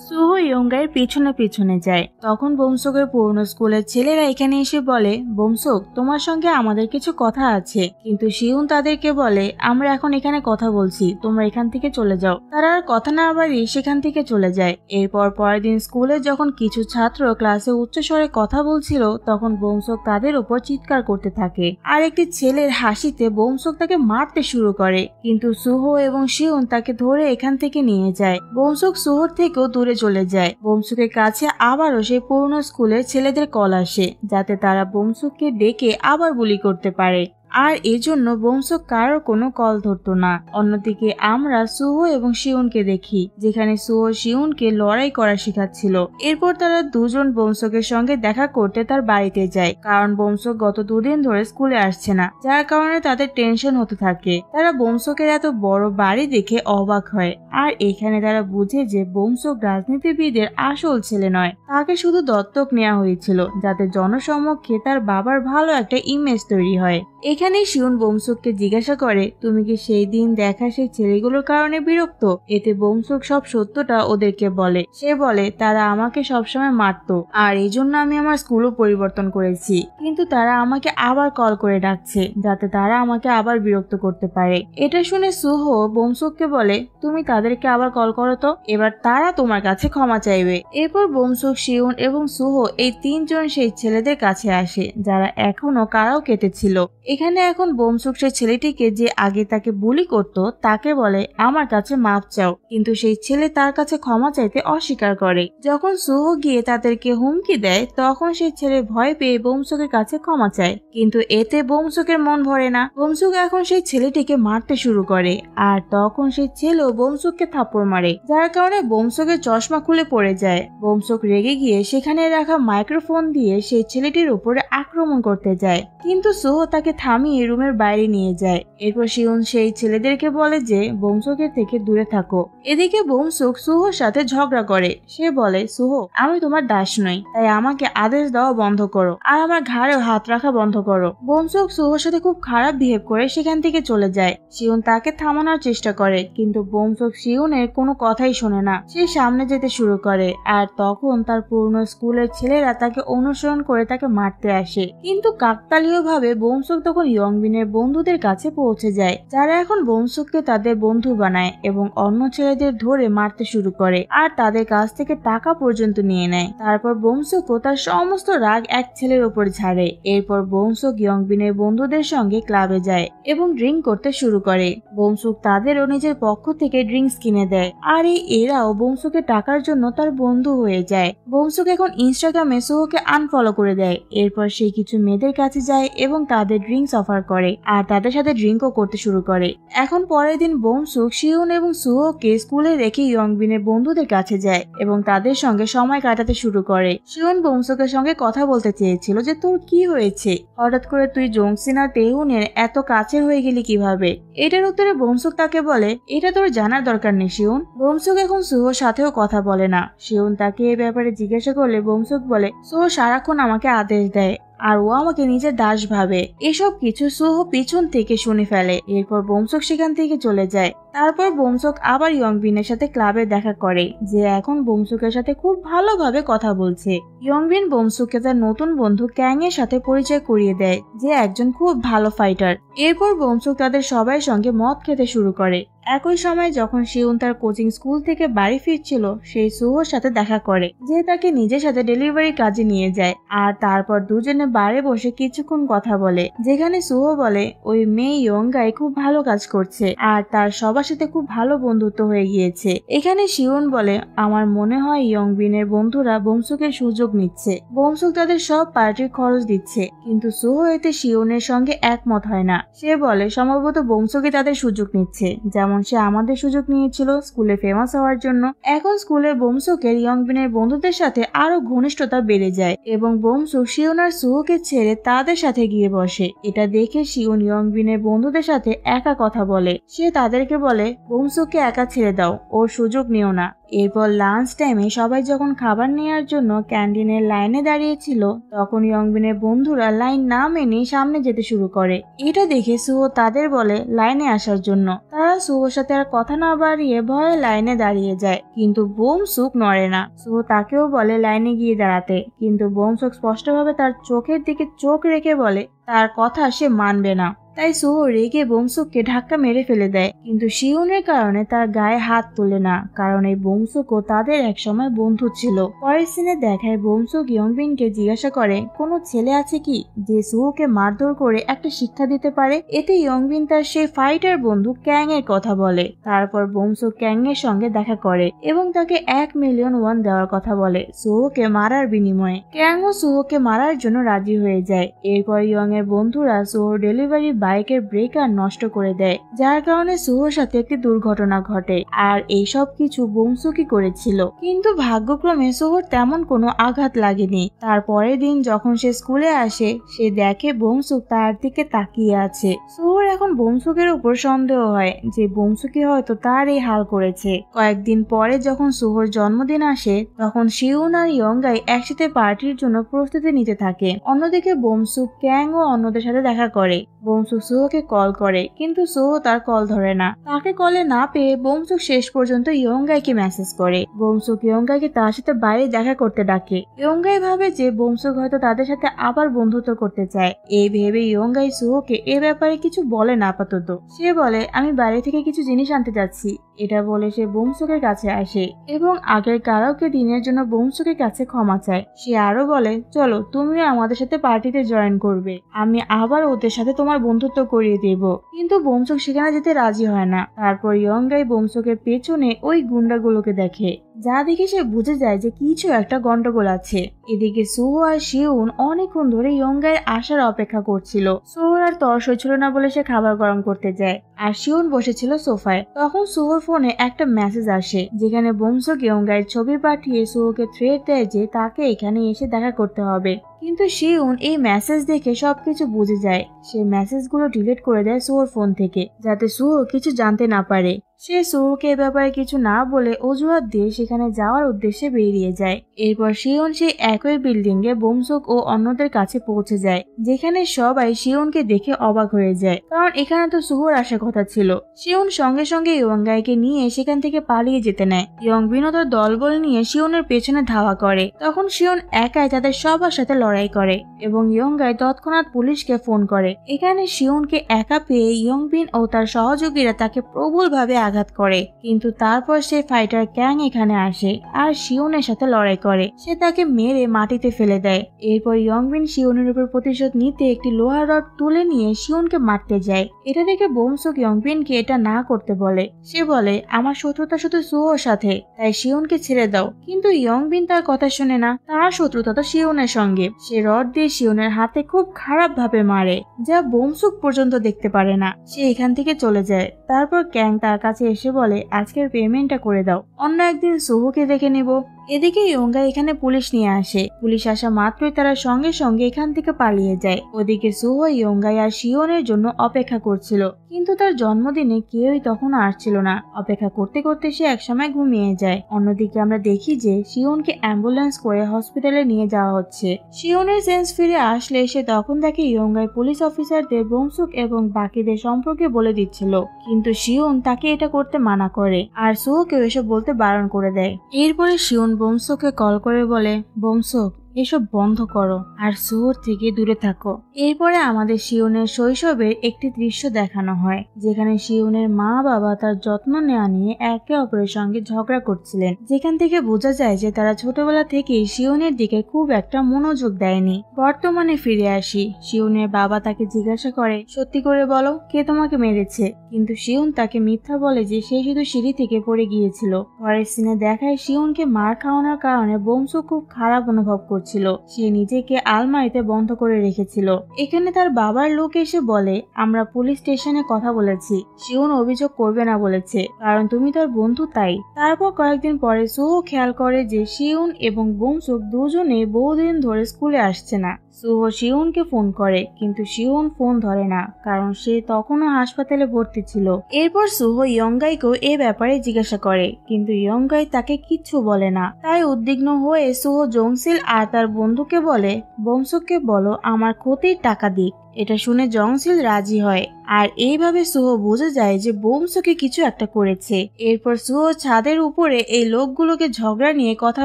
সুহো ইয়ংগাইয়ের পিছনে পিছনে যায়। তখন বোমসকের পুরনো স্কুলের ছেলেরা এখানে এসে বলে, বোমসক, তোমার সঙ্গে আমাদের কিছু কথা আছে। কিন্তু শিউন তাদেরকে বলে, আমরা এখন এখানে কথা বলছি, তোমরা এখান থেকে চলে যাও। তারা আর কথা না বাড়িয়ে সেখান থেকে চলে যায়। এরপর পরের দিন স্কুলে যখন কিছু ছাত্র ক্লাসে উচ্চস্বরে কথা বলছিল, তখন বোমসক তাদের উপর চিৎকার করতে থাকে, আর একটি ছেলের হাসিতে বোমসক তাকে মারতে শুরু করে। কিন্তু সুহো এবং শিউন তাকে ধরে এখান থেকে নিয়ে যায়। বোমসক সুহোর থেকেও দূরে চলে যায়। বোমসুকের কাছে আবারও সেই পুরনো স্কুলের ছেলেদের কল আসে, যাতে তারা বোমসুককে ডেকে আবার বুলি করতে পারে, আর এজন্য বোমসক কারোর কোনো কল ধরতো না। অন্যদিকে আমরা সুহো এবং শিউনকে দেখি, যেখানে সুহো শিউনকে লড়াই করা শেখাচ্ছিল। এরপর তারা 2 জন বোমসকের সঙ্গে দেখা করতে তার বাড়িতে যায়, কারণ বোমসক গত 2 দিন ধরে স্কুলে আসছে না, যার কারণে তাদের টেনশন হতে থাকে। তারা বোমসকের এত বড় বাড়ি দেখে অবাক হয়, আর এখানে তারা বুঝে যে বোমসক রাজনীতিবিদের আসল ছেলে নয়, তাকে শুধু দত্তক নেওয়া হয়েছিল যাতে জনসমক্ষে তার বাবার ভালো একটা ইমেজ তৈরি হয়। এখানে শিউন বোমসককে জিজ্ঞাসা করে, তুমি কি সেই দিন দেখা সেই ছেলেগুলোর কারণে বিরক্ত? এতে বোমসক সব সত্যটা ওদেরকে বলে। সে বলে, তারা আমাকে সবসময় মারতো, আর এই জন্য আমি আমার স্কুলও পরিবর্তন করেছি, কিন্তু তারা আমাকে আবার কল করে ডাকছে যাতে তারা আমাকে আবার বিরক্ত করতে পারে। এটা শুনে সুহো বোমসককে বলে, তুমি তাদেরকে আবার কল করো তো, এবার তারা তোমার কাছে ক্ষমা চাইবে। এরপর বোমসক, শিউন এবং সুহো এই 3 জন সেই ছেলেদের কাছে আসে, যারা এখনো কারাওকেতে ছিল। এখানে এখন বোমসক সেই ছেলেটিকে যে আগে তাকে বুলি করত তাকে বলে, আমার কাছে মাপ চাও, কিন্তু সেই ছেলে তার কাছে ক্ষমা চাইতে অস্বীকার করে। যখন সুহো গিয়ে তাদেরকে হুমকি দেয়, তখন সেই ছেলে ভয় পেয়ে বোমসকের কাছে ক্ষমা চায়, কিন্তু এতে বোমসকের মন ভরে না। বোমসক এখন সেই ছেলেটিকে মারতে শুরু করে, আর তখন সেই ছেলেও বোমসককে থাপ্পড় মারে, যার কারণে বোমসকের চশমা খুলে পড়ে যায়। বোমসক রেগে গিয়ে সেখানে রাখা মাইক্রোফোন দিয়ে সেই ছেলেটির উপরে আক্রমণ করতে যায়, কিন্তু সুহো তাকে থামিয়ে আমি এই রুমের বাইরে নিয়ে যাই। এরপর শিউন সেই ছেলেদেরকে বলে যে বোমসুকের থেকে দূরে থাকো। এদিকে বোমসুক সুহোর সাথে ঝগড়া করে। সে বলে, সুহো, আমি তোমার দাস নই, তাই আমাকে আদেশ দেওয়া বন্ধ করো আর আমার ঘাড়েও হাত রাখা বন্ধ করো। বোমসুক সুহোর সাথে খুব খারাপ বিহেভ করে সেখান থেকে চলে যায়। শিউন তাকে থামানোর চেষ্টা করে, কিন্তু বোমসুক শিউনের কোনো কথাই শোনে না। সে সামনে যেতে শুরু করে আর তখন তার পুরনো স্কুলের ছেলেরা তাকে অনুসরণ করে তাকে মারতে আসে। কিন্তু কাকতালীয়ভাবে বোমসুক তখন ইয়ংবিনের বন্ধুদের কাছে পৌঁছে যায়, যারা এখন বোমসুককে তাদের বন্ধু বানায় এবং অন্য ছেলেদের ধরে মারতে শুরু করে আর তাদের কাছ থেকে টাকা পর্যন্ত নিয়ে নেয়। তারপর বোমসুকও তার সমস্ত রাগ এক ছেলের উপর ঝাড়ে। এরপর বোমসুক ইয়ংবিনের বন্ধুদের সঙ্গে ক্লাবে যায় এবং ড্রিঙ্ক করতে শুরু করে। বোমসুক তাদেরও নিজের পক্ষ থেকে ড্রিঙ্কস কিনে দেয় আর এরাও বোমসুকের টাকার জন্য তার বন্ধু হয়ে যায়। বোমসুক এখন ইনস্টাগ্রামে সুহোকে আনফলো করে দেয়। এরপর সে কিছু মেয়েদের কাছে যায় এবং তাদের ড্রিঙ্কস অফার করে আর তাদের সাথে ড্রিঙ্কও করতে শুরু করে। এখন পরের দিন বোমসুক শিউন এবং সুহোকে স্কুলে রেখে ইয়ংবিনের বন্ধুদের কাছে যায় এবং তাদের সঙ্গে সময় কাটাতে শুরু করে। শিউন বোমসুকের সঙ্গে কথা বলতে চেয়েছিল যে তোর কি হয়েছে, হঠাৎ করে তুই জংসিন আর তেহুনের এত কাছে হয়ে গেলি কিভাবে। এটার উত্তরে বোমসুক তাকে বলে, এটা তোর জানার দরকার নেই শিউন। বোমসুক এখন সুহোর সাথেও কথা বলে না। শিউন তাকে এই ব্যাপারে জিজ্ঞাসা করলে বোমসুক বলে, সুহো সারাক্ষণ আমাকে আদেশ দেয় আর ও আমাকে নিজের দাস ভাবে। এসব কিছু সুহো পিছন থেকে শুনে ফেলে। এরপর বোমসুক সেখান থেকে চলে যায়। তারপর বোমসুক আবার ইয়ংবিনের সাথে ক্লাবে দেখা করে, যে এখন বোমসুকের সাথে খুব ভালোভাবে কথা বলছে। ইয়ংবিন বোমসুককে তার নতুন বন্ধু ক্যাং এর সাথে পরিচয় করিয়ে দেয়, যে একজন খুব ভালো ফাইটার। এরপর বোমসুক তাদের সবাই সঙ্গে মদ খেতে শুরু করে। একই সময় যখন শিউন তার কোচিং স্কুল থেকে বাড়ি ফিরছিল, সেই সুহোর সাথে দেখা করে, যে তাকে নিজের সাথে ডেলিভারি কাজে নিয়ে যায়। আর তারপর দুজনে বারে বসে কিছুক্ষণ কথা বলে, যেখানে সুহো বলে ওই মেয়ে ইয়ংগাই খুব ভালো কাজ করছে আর তার সবার সাথে খুব ভালো বন্ধুত্ব হয়ে গিয়েছে। এখানে শিউন বলে, আমার মনে হয় ইয়ংবিনের বন্ধুরা বোমসুকের সুযোগ নিচ্ছে। বোমসুক তাদের সব পার্টির খরচ দিচ্ছে, কিন্তু সুহো এতে শিউনের সঙ্গে একমত হয় না। সে বলে সম্ভবত বোমসুকই তাদের সুযোগ নিচ্ছে, যেমন সে আমাদের সুযোগ নিয়েছিল স্কুলে ফেমাস হওয়ার জন্য। এখন স্কুলে বোমসুকের ইয়ংবিনের বন্ধুদের সাথে আরো ঘনিষ্ঠতা বেড়ে যায় এবং বোমসুক শিউন আর সুহোকে ছেড়ে তাদের সাথে গিয়ে বসে। এটা দেখে শিউন ইয়ংবিনের বন্ধুদের সাথে একা কথা বলে। সে তাদেরকে বলে, বোমসুককে একা ছেড়ে দাও, ওর সুযোগ নিও না। এরপর লাঞ্চ টাইমে সবাই যখন খাবার নেওয়ার জন্য ক্যান্টিনের লাইনে দাঁড়িয়েছিল, তখন ইয়ংবিনের বন্ধুরা লাইন না মেনে সামনে যেতে শুরু করে। এটা দেখে সুহো তাদের বলে লাইনে আসার জন্য। তারা সুহোর সাথে আর কথা না বাড়িয়ে ভয়ে লাইনে দাঁড়িয়ে যায়, কিন্তু বোমসুক নড়ে না। সুহো তাকেও বলে লাইনে গিয়ে দাঁড়াতে, কিন্তু বোমসুক স্পষ্টভাবে তার চোখের দিকে চোখ রেখে বলে তার কথা সে মানবে না। তাই সুহো রেগে বোমসুককে ধাক্কা মেরে ফেলে দেয়, কিন্তু শিউনের কারণে তার গায়ে হাত তোলে না, কারণ এই বোমসুকও তাদের একসময় বন্ধু ছিল। পরের সিনে দেখায় বোমসুক ইয়ংবিনকে জিজ্ঞাসা করে কোনো ছেলে আছে কি যে সুহোকে মারধর করে একটা শিক্ষা দিতে পারে। এতে ইয়ংবিন তার সেই ফাইটার বন্ধু ক্যাং এর কথা বলে। তারপর বোমসুক ক্যাং এর সঙ্গে দেখা করে এবং তাকে 1 মিলিয়ন ওয়ান দেওয়ার কথা বলে সুহোকে মারার বিনিময়ে। ক্যাং ও সুহোকে মারার জন্য রাজি হয়ে যায়। এরপর ইয়ং এর বন্ধুরা সুহোর ডেলিভারি বাইকের ব্রেকার নষ্ট করে দেয়, যার কারণে সুহোর সাথে একটি দুর্ঘটনা ঘটে। আর এইসব কিছু বোমসুকই করেছিল, কিন্তু ভাগ্যক্রমে সুহোর তেমন কোনো আঘাত লাগেনি। তারপরের দিন যখন সে স্কুলে আসে, সে দেখে বোমসুক তার দিকে তাকিয়ে আছে। সুহোর এখন বোমসুকের উপর সন্দেহ হয় যে বোমসুকই হয়তো তার এই হাল করেছে। কয়েকদিন পরে যখন সুহোর জন্মদিন আসে, তখন শিউন আর ইয়ংগাই একসাথে পার্টির জন্য প্রস্তুতি নিতে থাকে। অন্যদিকে বোমসুক ক্যাং ও অন্যদের সাথে দেখা করে। বোমসুক সুহোকে কল করে, কিন্তু সুহো তার কল ধরে না। তাকে কলে না পেয়ে বোমসুক শেষ পর্যন্ত ইয়ংগাইকে মেসেজ করে। বোমসুক ইয়ংগাইকে তার সাথে বাইরে দেখা করতে ডাকে। ইয়ংগাই ভাবে যে বোমসুক হয়তো তাদের সাথে আবার বন্ধুত্ব করতে চায়। এই ভেবে ইয়ংগাই সুহোকে এ ব্যাপারে কিছু বলে না আপাতত। সে বলে আমি বাইরে থেকে কিছু জিনিস আনতে যাচ্ছি। এটা বলে সে বোমসুকের কাছে আসে এবং আগের কারাওকে দিনের জন্য বোমসুকের কাছে ক্ষমা চায়। সে আরো বলে চলো তুমিও আমাদের সাথে পার্টিতে জয়েন করবে, আমি আবার ওদের সাথে তোমার বন্ধুত্ব করিয়ে দেব। কিন্তু বোমসুক সেখানে যেতে রাজি হয় না। তারপর ইয়ংগাই বোমসুকের পেছনে ওই গুন্ডাগুলোকে দেখে। যা দেখে সে বুঝে যায় যে কিছু একটা গন্ডগোল আছে। এদিকে সুহো আর শিউন অনেকক্ষণ ধরে ইয়ংগাইয়ের আসার অপেক্ষা করছিল। সুহোর আর তর সইছিল না বলে সে খাবার গরম করতে যায় আর শিউন বসেছিল সোফায়। তখন সুহোর ফোনে একটা মেসেজ আসে যেখানে বোমসুক ইয়ংগাইয়ের ছবি পাঠিয়ে সুহোকে থ্রেট দেয় যে তাকে এখানে এসে দেখা করতে হবে। কিন্তু শিউন এই মেসেজ দেখে সবকিছু বুঝে যায়। সে মেসেজগুলো ডিলিট করে দেয় সুহোর ফোন থেকে যাতে সুহো কিছু জানতে না পারে। সে সুহোকে এ ব্যাপারে কিছু না বলে অজুহাত দিয়ে সেখানে যাওয়ার উদ্দেশ্যে বেরিয়ে যায়। এরপর শিউন সেই একই বিল্ডিং এ বোমসুক ও অন্যদের কাছে পৌঁছে যায়, যেখানে সবাই শিউনকে দেখে অবাক হয়ে যায়, কারণ এখানে তো সুহোর আসার কথা ছিল। শিউন সঙ্গে সঙ্গে ইয়ংগাইকে নিয়ে সেখান থেকে পালিয়ে যেতে নেয়। ইয়ংবিনও তার দলবল নিয়ে শিউনের পেছনে ধাওয়া করে। তখন শিউন একাই তাদের সবার সাথে লড়াই করে এবং ইয়ংগাই তৎক্ষণাৎ পুলিশকে ফোন করে। এখানে শিউনকে একা পেয়ে ইয়ংবিন ও তার সহযোগীরা তাকে প্রবলভাবে আঘাত করে, কিন্তু তারপর সে ফাইটার ক্যাং এখানে আসে আর শিউনের সাথে লড়াই করে। সে তাকে মেরে মাটিতে ফেলে দেয়। এরপর ইয়ংবিন শিউনের উপর প্রতিশোধ নিতে একটি লোহার রড তুলে নিয়ে শিউনকে মারতে যায়। এটা দেখে বোমসুক ইয়ংবিনকে এটা না করতে বলে। সে বলে, আমার শত্রুতা শুধু সুহোর সাথে, তাই শিউনকে ছেড়ে দাও। কিন্তু ইয়ংবিন তার কথা শুনে না, তার শত্রুতা তো শিউনের সঙ্গে। সে রড দিয়ে শিউনের হাতে খুব খারাপ ভাবে মারে, যা বোমসুক পর্যন্ত দেখতে পারে না। সে এখান থেকে চলে যায়। তারপর ক্যাং তার কাছে এসে বলে, আজকের পেমেন্টটা করে দাও, অন্য একদিন সুহোকে দেখে নিব। এদিকে ইয়ংগাই এখানে পুলিশ নিয়ে আসে। পুলিশ আসা মাত্রই তারা সঙ্গে সঙ্গে এখান থেকে পালিয়ে যায়। ওদিকে সুহো ইয়ংগাই আর শিওনের জন্য অপেক্ষা করছিল, কিন্তু তার জন্মদিনে কেউই তখন আসছিল না। অপেক্ষা করতে করতে সে একসময় ঘুমিয়ে যায়। অন্যদিকে আমরা দেখি যে শিওনকে অ্যাম্বুলেন্স করে হসপিটালে নিয়ে যাওয়া হচ্ছে। শিওনের সেন্স ফিরে আসলে সে তখন দেখে ইয়ংগাই পুলিশ অফিসারদের বোমসুক এবং বাকিদের সম্পর্কে বলে দিচ্ছিল, কিন্তু শিওন তাকে এটা করতে মানা করে আর সুহোকেও এসব বলতে বারণ করে দেয়। এরপরে শিওন বোমসুককে কল করে বলে, বোমসুক এসব বন্ধ করো আর সুহোর থেকে দূরে থাকো। এরপরে আমাদের শিওনের শৈশবের একটি দৃশ্য দেখানো হয়, যেখানে শিওনের মা বাবা তার যত্ন নেওয়া নিয়ে একে অপরের সঙ্গে ঝগড়া করছিলেন, যেখান থেকে বোঝা যায় যে তারা ছোটবেলা থেকেই শিওনের দিকে খুব একটা মনোযোগ দেয়নি। বর্তমানে ফিরে আসি। শিওনের বাবা তাকে জিজ্ঞাসা করে, সত্যি করে বলো, কে তোমাকে মেরেছে? কিন্তু শিওন তাকে মিথ্যা বলে যে সে শুধু সিঁড়ি থেকে পড়ে গিয়েছিল। পরের সিনে দেখায় শিওনকে মার খাওয়ানোর কারণে বোমসুক খুব খারাপ অনুভব করছিল। সে নিজেকে আলমারিতে বন্ধ করে রেখেছিল। এখানে তার বাবার লোক এসে বলে, আমরা পুলিশ স্টেশনে কথা বলেছি, শিওন অভিযোগ করবে না বলেছে, কারণ তুমি তার বন্ধু তাই। তারপর কয়েকদিন পরে সুহো খেয়াল করে যে শিওন এবং বোমসুক দুজনে বহুদিন ধরে স্কুলে আসছে না। সুহো শিওনকে ফোন করে, কিন্তু শিওন ফোন ধরে না, কারণ সে তখনও হাসপাতালে ভর্তি ছিল। এরপর সুহো ইয়ংগাইকেও এ ব্যাপারে জিজ্ঞাসা করে, কিন্তু ইয়ংগাই তাকে কিচ্ছু বলে না। তাই উদ্বিগ্ন হয়ে সুহো জংসিল আর তার বন্ধুকে বলে, বোমসুককে বলো আমার ক্ষতির টাকা দিক। এটা শুনে জংসিল রাজি হয় আর এইভাবে সুহো বুঝে যায় যে বোমসুকে কিছু একটা করেছে। এরপর সুহো ছাদের উপরে এই লোকগুলোকে ঝগড়া নিয়ে কথা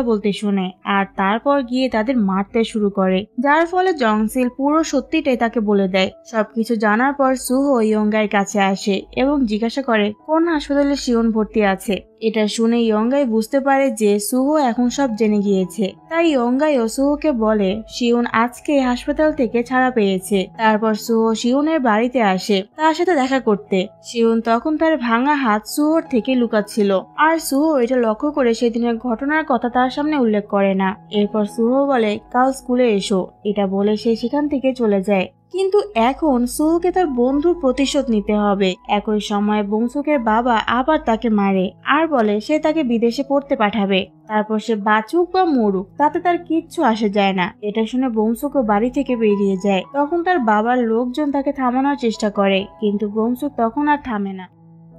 বলতে শুনে আর তারপর গিয়ে তাদের মারতে শুরু করে, যার ফলে জংসিল পুরো সত্যিটাই তাকে বলে দেয়। সবকিছু জানার পর সুহো ইয়ংগাইয়ের কাছে আসে এবং জিজ্ঞাসা করে কোন হাসপাতালে শিওন ভর্তি আছে। এটা শুনে ইয়ংগাই বুঝতে পারে যে সুহো এখন সব জেনে গিয়েছে। তাই ইয়ংগাই ও সুহোকে বলে শিওন আজকে হাসপাতাল থেকে ছাড়া পেয়েছে। তারপর সুহো শিওনের বাড়িতে আসে তার সাথে দেখা করতে। শিওন তখন তার ভাঙা হাত সুহোর থেকে লুকাচ্ছিল আর সুহো এটা লক্ষ্য করে সেদিনের ঘটনার কথা তার সামনে উল্লেখ করে না। এরপর সুহো বলে কাল স্কুলে এসো। এটা বলে সে সেখান থেকে চলে যায়। কিন্তু এখন সুহোকে তার বন্ধুর প্রতিশোধ নিতে হবে। একই সময় বোমসুকের বাবা আবার তাকে মারে আর বলে সে তাকে বিদেশে পড়তে পাঠাবে। তারপর সে বাঁচুক বা মরুক তাতে তার কিচ্ছু আসে যায় না। এটা শুনে বোমসুকও বাড়ি থেকে বেরিয়ে যায়। তখন তার বাবার লোকজন তাকে থামানোর চেষ্টা করে, কিন্তু বোমসুক তখন আর থামে না।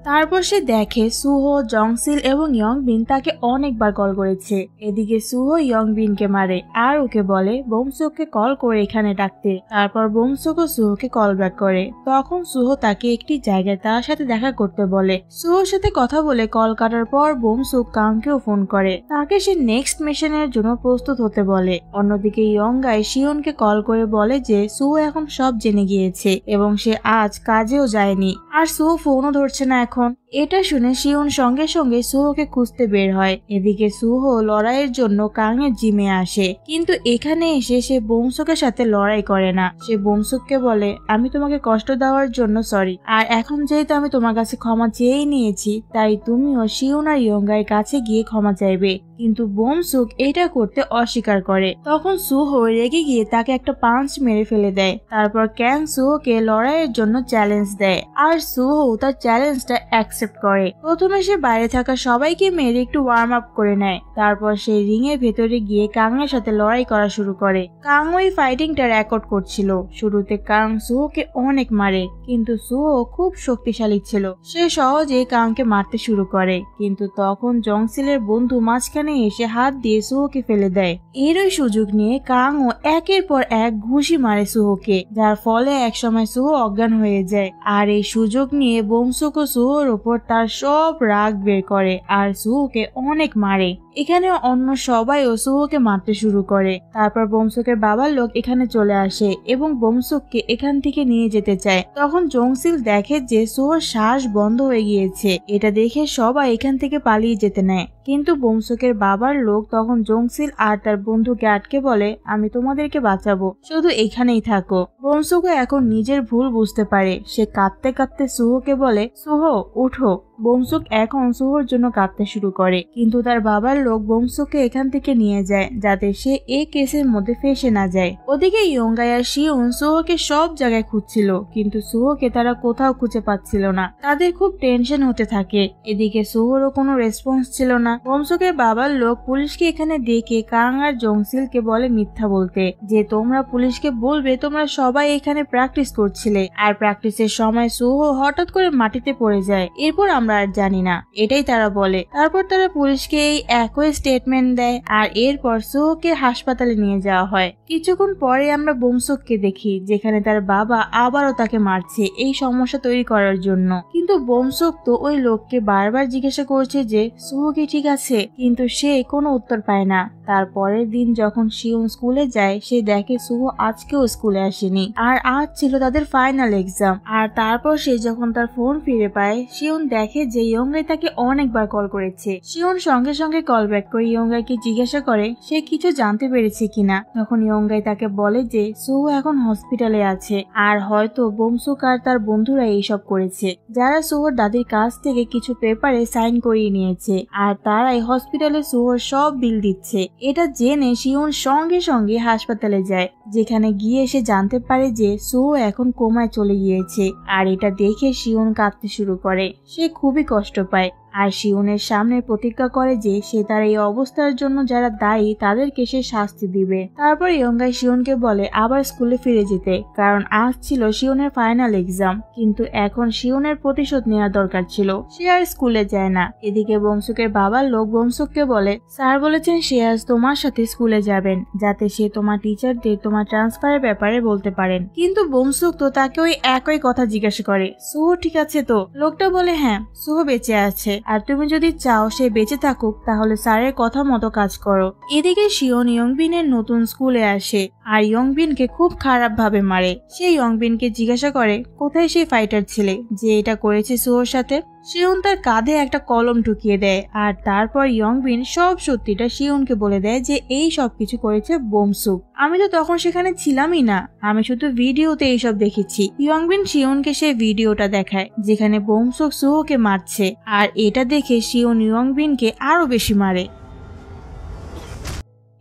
তারপর সে দেখে সুহো, জংসিল এবং ইয়ংবিন তাকে অনেকবার কল করেছে। এদিকে সুহো ইয়ংবিনকে মারে আর ওকে বলে বোমসুককে কল করে এখানে ডাকতে। তারপর বোমসুকও সুহোকে কল ব্যাক করে। তখন সুহো তাকে একটি জায়গায় তার সাথে দেখা করতে বলে। সুহোর সাথে কথা বলে কল কাটার পর বোমসুক কাংকেও ফোন করে, তাকে সে নেক্সট মিশনের জন্য প্রস্তুত হতে বলে। অন্যদিকে ইয়ংগাই শিওনকে কল করে বলে যে সুহো এখন সব জেনে গিয়েছে এবং সে আজ কাজেও যায়নি আর সুহো ফোনও ধরছে না। এখন। এটা শুনে শিউন সঙ্গে সঙ্গে সুহোকে খুঁজতে বের হয়। এদিকে সুহো লড়াইয়ের জন্য কাংয়ের জিমে আসে, কিন্তু এখানে এসে সে বোমসুকের সাথে লড়াই করে না। সে বোমসুককে বলে, আমি তোমাকে কষ্ট দেওয়ার জন্য সরি, আর এখন যেহেতু আমি তোমার কাছে ক্ষমা চেয়েই নিয়েছি, তাই তুমিও শিউন আর ইয়ঙ্গার কাছে গিয়ে ক্ষমা চাইবে। কিন্তু বোমসুক এটা করতে অস্বীকার করে। তখন সুহো রেগে গিয়ে তাকে একটা পাঞ্চ মেরে ফেলে দেয়। তারপর ক্যাং সুহোকে লড়াইয়ের জন্য চ্যালেঞ্জ দেয়, আর সুহো তার চ্যালেঞ্জটা অ্যাকসেপ্ট করে। প্রথমে সে বাইরে থাকা সবাইকে মেরে একটু ওয়ার্ম আপ করে নেয়। তারপর সে রিং এর ভেতরে গিয়ে কাংয়ের সাথে লড়াই করা শুরু করে। কাং ওই ফাইটিংটা রেকর্ড করছিল। শুরুতে কাং সুহোকে অনেক মারে, কিন্তু সুহো খুব শক্তিশালী ছিল। সে সহজে কাংকে মারতে শুরু করে, কিন্তু তখন জংসিলের বন্ধু মাঝখানে এসে হাত দিয়ে সুহোকে ফেলে দেয়। এরই সুযোগ নিয়ে কাংও একের পর এক ঘুষি মারে সুহোকে, যার ফলে একসময় সুহো অজ্ঞান হয়ে যায়। আর এই সুযোগ নিয়ে বোমসুক ও সুহোর উপর তার সব রাগ বের করে আর সুহোকে অনেক মারে। এখানে অন্য সবাইও সুহোকে মারতে শুরু করে। তারপর বোমসুকের বাবার লোক এখানে চলে আসে এবং বোমসুককে এখান থেকে নিয়ে যেতে চায়। তখন জংসিল দেখে যে সুহোর শ্বাস বন্ধ হয়ে গিয়েছে। এটা দেখে সবাই এখান থেকে পালিয়ে যেতে নেয়, কিন্তু বোমসুকের বাবার লোক তখন জংসিল আর তার বন্ধুকে আটকে বলে, আমি তোমাদেরকে বাঁচাবো, শুধু এখানেই থাকো। বোমসুকও এখন নিজের ভুল বুঝতে পারে। সে কাঁদতে কাঁদতে সুহোকে বলে, সুহো উঠো। বোমসুক এখন সুহোর জন্য কাঁদতে শুরু করে, কিন্তু তার বাবার লোক বোমসুককে এখান থেকে নিয়ে যায় যাতে সে এই কেসের মধ্যে ফেসে না যায়। ওদিকে ইয়ঙ্গাই আর শিউন সুহোকে সব জায়গায় খুঁজছিল, কিন্তু সুহোকে তারা কোথাও খুঁজে পাচ্ছিল না। তাদের খুব টেনশন হতে থাকে। এদিকে সুহোরও কোনো রেসপন্স ছিল না। বোমসুকের বাবার লোক পুলিশকে এখানে ডেকে কাং আর জংসিলকে বলে মিথ্যা বলতে, যে তোমরা পুলিশকে বলবে তোমরা সবাই এখানে প্র্যাকটিস করছিলে, আর প্র্যাকটিসের সময় সুহো হঠাৎ করে মাটিতে পড়ে যায়। এরপর আমরা আর জানি না, এটাই তারা বলে। তারপর তারা পুলিশকে এই একই স্টেটমেন্ট দেয়, আর এরপর সুহোকে হাসপাতালে নিয়ে যাওয়া হয়। কিছুক্ষণ পরে আমরা বোমসুককে দেখি, যেখানে তার বাবা আবারও তাকে মারছে এই সমস্যা তৈরি করার জন্য। কিন্তু বোমসুক তো ওই লোককে বারবার জিজ্ঞাসা করছে যে সুহো কি ঠিক আছে, কিন্তু সে কোনো উত্তর পায় না। তারপরের দিন যখন শিউন স্কুলে যায়, সে দেখে সুহো আজকেও স্কুলে আসেনি, আর আজ ছিল তাদের ফাইনাল এক্সাম। আর তারপর সে যখন তার ফোন ফিরে পায়, শিউন দেখে যে ইয়ঙ্গাই তাকে অনেকবার কল করেছে। শিউন সঙ্গে সঙ্গে কল ব্যাক করে ইয়ঙ্গাইকে জিজ্ঞাসা করে সে কিছু জানতে পেরেছে কিনা। তখন ইয়ঙ্গাই তাকে বলে যে সুহো এখন হসপিটালে আছে, আর হয়তো বোমসুক আর তার বন্ধুরা এইসব করেছে, যারা সুহোর দাদির কাছ থেকে কিছু পেপারে সাইন করিয়ে নিয়েছে, আর তারাই হসপিটালে সুহোর সব বিল দিচ্ছে। এটা জেনে শিউন সঙ্গে সঙ্গে হাসপাতালে যায়, যেখানে গিয়ে সে জানতে পারে যে সুহো এখন কোমায় চলে গিয়েছে। আর এটা দেখে শিউন কাঁদতে শুরু করে। সে খুবই কষ্ট পায়, আর শিউনের সামনে প্রতিজ্ঞা করে যে সে তার এই অবস্থার জন্য যারা দায়ী তাদেরকে সে শাস্তি দিবে। তারপর ইয়ঙ্গাই শিউনকে বলে আবার স্কুলে ফিরে যেতে, কারণ আজ ছিল শিউনের ফাইনাল এক্সাম। কিন্তু এখন শিউনের প্রতিশোধ নেওয়া দরকার ছিল। সে আর স্কুলে যায় না। এদিকে বোমসুকের বাবার লোক বোমসুককে বলে, স্যার বলেছেন সে আজ তোমার সাথে স্কুলে যাবেন, যাতে সে তোমার টিচারদের তোমার ট্রান্সফারের ব্যাপারে বলতে পারেন। কিন্তু বোমসুক তো তাকে ওই একই কথা জিজ্ঞাসা করে, সুহো ঠিক আছে তো? লোকটা বলে, হ্যাঁ সুহো বেঁচে আছে, আর তুমি যদি চাও সে বেঁচে থাকুক তাহলে স্যারের কথা মতো কাজ করো। এদিকে শিওন ইয়ংবিনের নতুন স্কুলে আসে, আর ইয়ংবিনকে খুব খারাপ ভাবে মারে। সে ইয়ংবিনকে জিজ্ঞাসা করে কোথায় সেই ফাইটার ছেলে যে এটা করেছে সুহোর সাথে। শিউন তার কাঁধে একটা কলম ঢুকিয়ে দেয়, আর তারপর ইয়ংবিন সব সত্যিটা শিউনকে বলে দেয় যে এই সব কিছু করেছে বোমসুক। আমি তো তখন সেখানে ছিলামই না, আমি শুধু ভিডিওতে এইসব দেখেছি। ইয়ংবিন শিউনকে সেই ভিডিওটা দেখায় যেখানে বোমসুক সুহোকে মারছে, আর এটা দেখে শিউন ইয়ংবিনকে আরো বেশি মারে।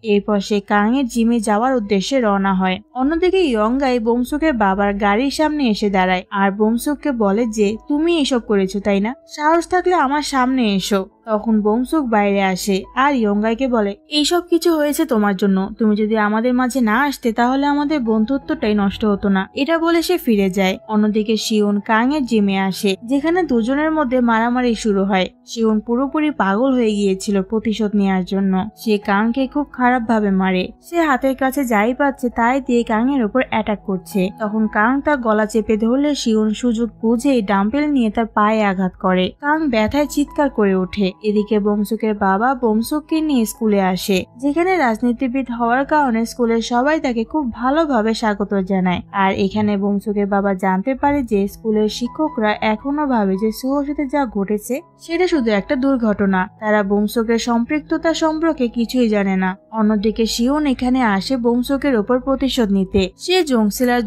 এরপর সে কাংয়ের জিমে যাওয়ার উদ্দেশ্যে রওনা হয়। অন্যদিকে ইয়ঙ্গাই বোমসুকের বাবার গাড়ির সামনে এসে দাঁড়ায়, আর বোমসুককে বলে যে তুমি এসব করেছো তাই না, সাহস থাকলে আমার সামনে এসো। তখন বোমসুক বাইরে আসে আর ইয়ঙ্গাইকে বলে এইসব কিছু হয়েছে তোমার জন্য, তুমি যদি আমাদের মাঝে না আসতে তাহলে আমাদের বন্ধুত্বটাই নষ্ট হতো না। এটা বলে সে ফিরে যায়। অন্যদিকে শিউন কাংয়ের জিমে আসে, যেখানে দুজনের মধ্যে মারামারি শুরু হয়। শিউন পুরোপুরি পাগল হয়ে গিয়েছিল প্রতিশোধ নেওয়ার জন্য। সে কাংকে খুব খারাপ ভাবে মারে। সে হাতের কাছে যাই পাচ্ছে তাই দিয়ে কাংয়ের উপর অ্যাটাক করছে। তখন কাং তার গলা চেপে ধরলে শিউন সুযোগ বুঝেই ডাম্পেল নিয়ে তার পায়ে আঘাত করে। কাং ব্যথায় চিৎকার করে ওঠে। এদিকে বংশুকের বাবা বংশুককে নিয়ে স্কুলে আসে, যেখানে রাজনীতিবিদ হওয়ার কারণে স্কুলের সবাই তাকে খুব ভালোভাবে স্বাগত জানায়। আর এখানে বংশুকের বাবা জানতে পারে যে স্কুলের শিক্ষকরা এখনো ভাবে যে সুহোর সাথে যা ঘটেছে সেটা শুধু একটা দুর্ঘটনা, তারা বংশুকের সম্পৃক্ততা সম্পর্কে কিছুই জানে না। অন্যদিকে শিওন এখানে আসে বংশুকের ওপর প্রতিশোধ নিতে। সে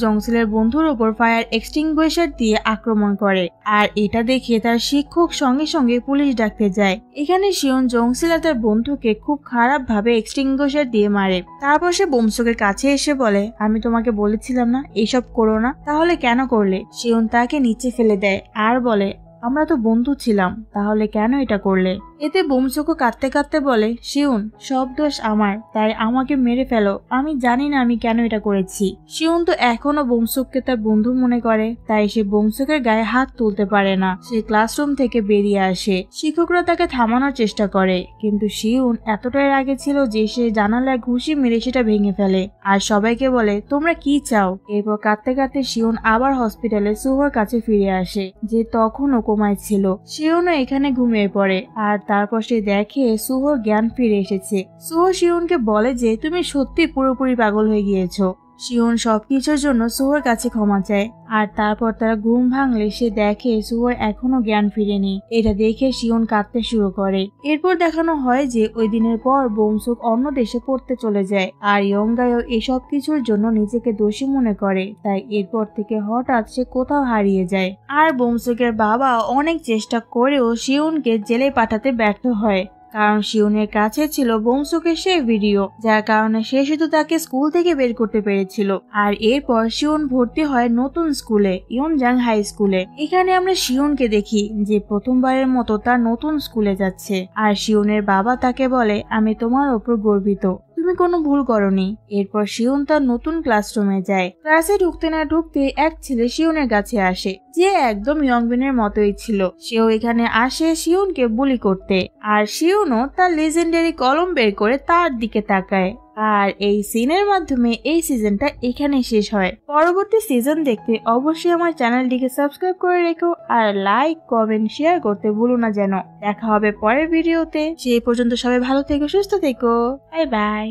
জংসিলের বন্ধুর ওপর ফায়ার এক্সটিংগুইশার দিয়ে আক্রমণ করে, আর এটা দেখে তার শিক্ষক সঙ্গে সঙ্গে পুলিশ ডাকতে যায়। এখানে শিওন জংসিল আর তার বন্ধুকে খুব খারাপ ভাবে এক্সটিংগুইশার দিয়ে মারে। তারপর সে বংশুকের কাছে এসে বলে, আমি তোমাকে বলেছিলাম না এইসব করো না, তাহলে কেন করলে? শিওন তাকে নিচে ফেলে দেয় আর বলে, আমরা তো বন্ধু ছিলাম, তাহলে কেন এটা করলে? এতে বংশুকও কাঁদতে কাঁদতে বলে, শিউন সব দোষ আমার, তাই আমাকে মেরে ফেলো, আমি জানি না আমি কেন এটা করেছি। শিউন তো এখনো বংশুককে তার বন্ধু মনে করে, তাই সে বংশুকের গায়ে হাত তুলতে পারে না। সে ক্লাসরুম থেকে বেরিয়ে আসে। শিক্ষকরা তাকে থামানোর চেষ্টা করে, কিন্তু শিউন এতটাই রাগে ছিল যে সে জানালায় ঘুষি মেরে সেটা ভেঙে ফেলে আর সবাইকে বলে, তোমরা কি চাও? এরপর কাঁদতে কাঁদতে শিউন আবার হসপিটালে সুহোর কাছে ফিরে আসে, যে তখনও কোমায় ছিল। শিউনও এখানে ঘুমিয়ে পড়ে, আর তারপর সে দেখে সুহোর জ্ঞান ফিরে এসেছে। সুহো শিউনকে বলে যে তুমি সত্যি পুরোপুরি পাগল হয়ে গিয়েছো। শিউন সবকিছুর জন্য সুহোর কাছে ক্ষমা চায়, আর তারপর তারা ঘুম ভাঙলে সে দেখে সুহোর এখনো জ্ঞান ফিরেনি। এটা দেখে শিউন কাঁদতে শুরু করে। এরপর দেখানো হয় যে ওই দিনের পর বংশুক অন্য দেশে পড়তে চলে যায়, আর ইয়ঙ্গায়ও এসব কিছুর জন্য নিজেকে দোষী মনে করে, তাই এরপর থেকে হঠাৎ সে কোথাও হারিয়ে যায়। আর বংশুকের বাবা অনেক চেষ্টা করেও শিউনকে জেলে পাঠাতে ব্যর্থ হয়, কারণ শিউনের কাছে ছিল বংশুকের সেই ভিডিও, যার কারণে সে শুধু তাকে স্কুল থেকে বের করতে পেরেছিল। আর এরপর শিউন ভর্তি হয় নতুন স্কুলে, ইয়নজাং হাই স্কুলে। এখানে আমরা শিউনকে দেখি যে প্রথমবারের মতো তার নতুন স্কুলে যাচ্ছে, আর শিউনের বাবা তাকে বলে, আমি তোমার ওপর গর্বিত, তুমি কোনো ভুল করনি। এরপর শিউন তার নতুন ক্লাসরুমে যায়। ক্লাসে ঢুকতে না ঢুকতে এক ছেলে শিউনের কাছে আসে, যে একদম ইয়ংবিনের মতোই ছিল। সেও এখানে আসে শিউনকে বুলি করতে, আর শিউনও তার লেজেন্ডারি কলম বের করে তার দিকে তাকায়। আর এই সিনের মাধ্যমে এই সিজনটা এখানে শেষ হয়। পরবর্তী সিজন দেখতে অবশ্যই আমার চ্যানেলটিকে সাবস্ক্রাইব করে রেখো, আর লাইক কমেন্ট শেয়ার করতে ভুলো না যেন। দেখা হবে পরের ভিডিওতে, সেই পর্যন্ত সবাই ভালো থেকো, সুস্থ থেকো, বাই বাই।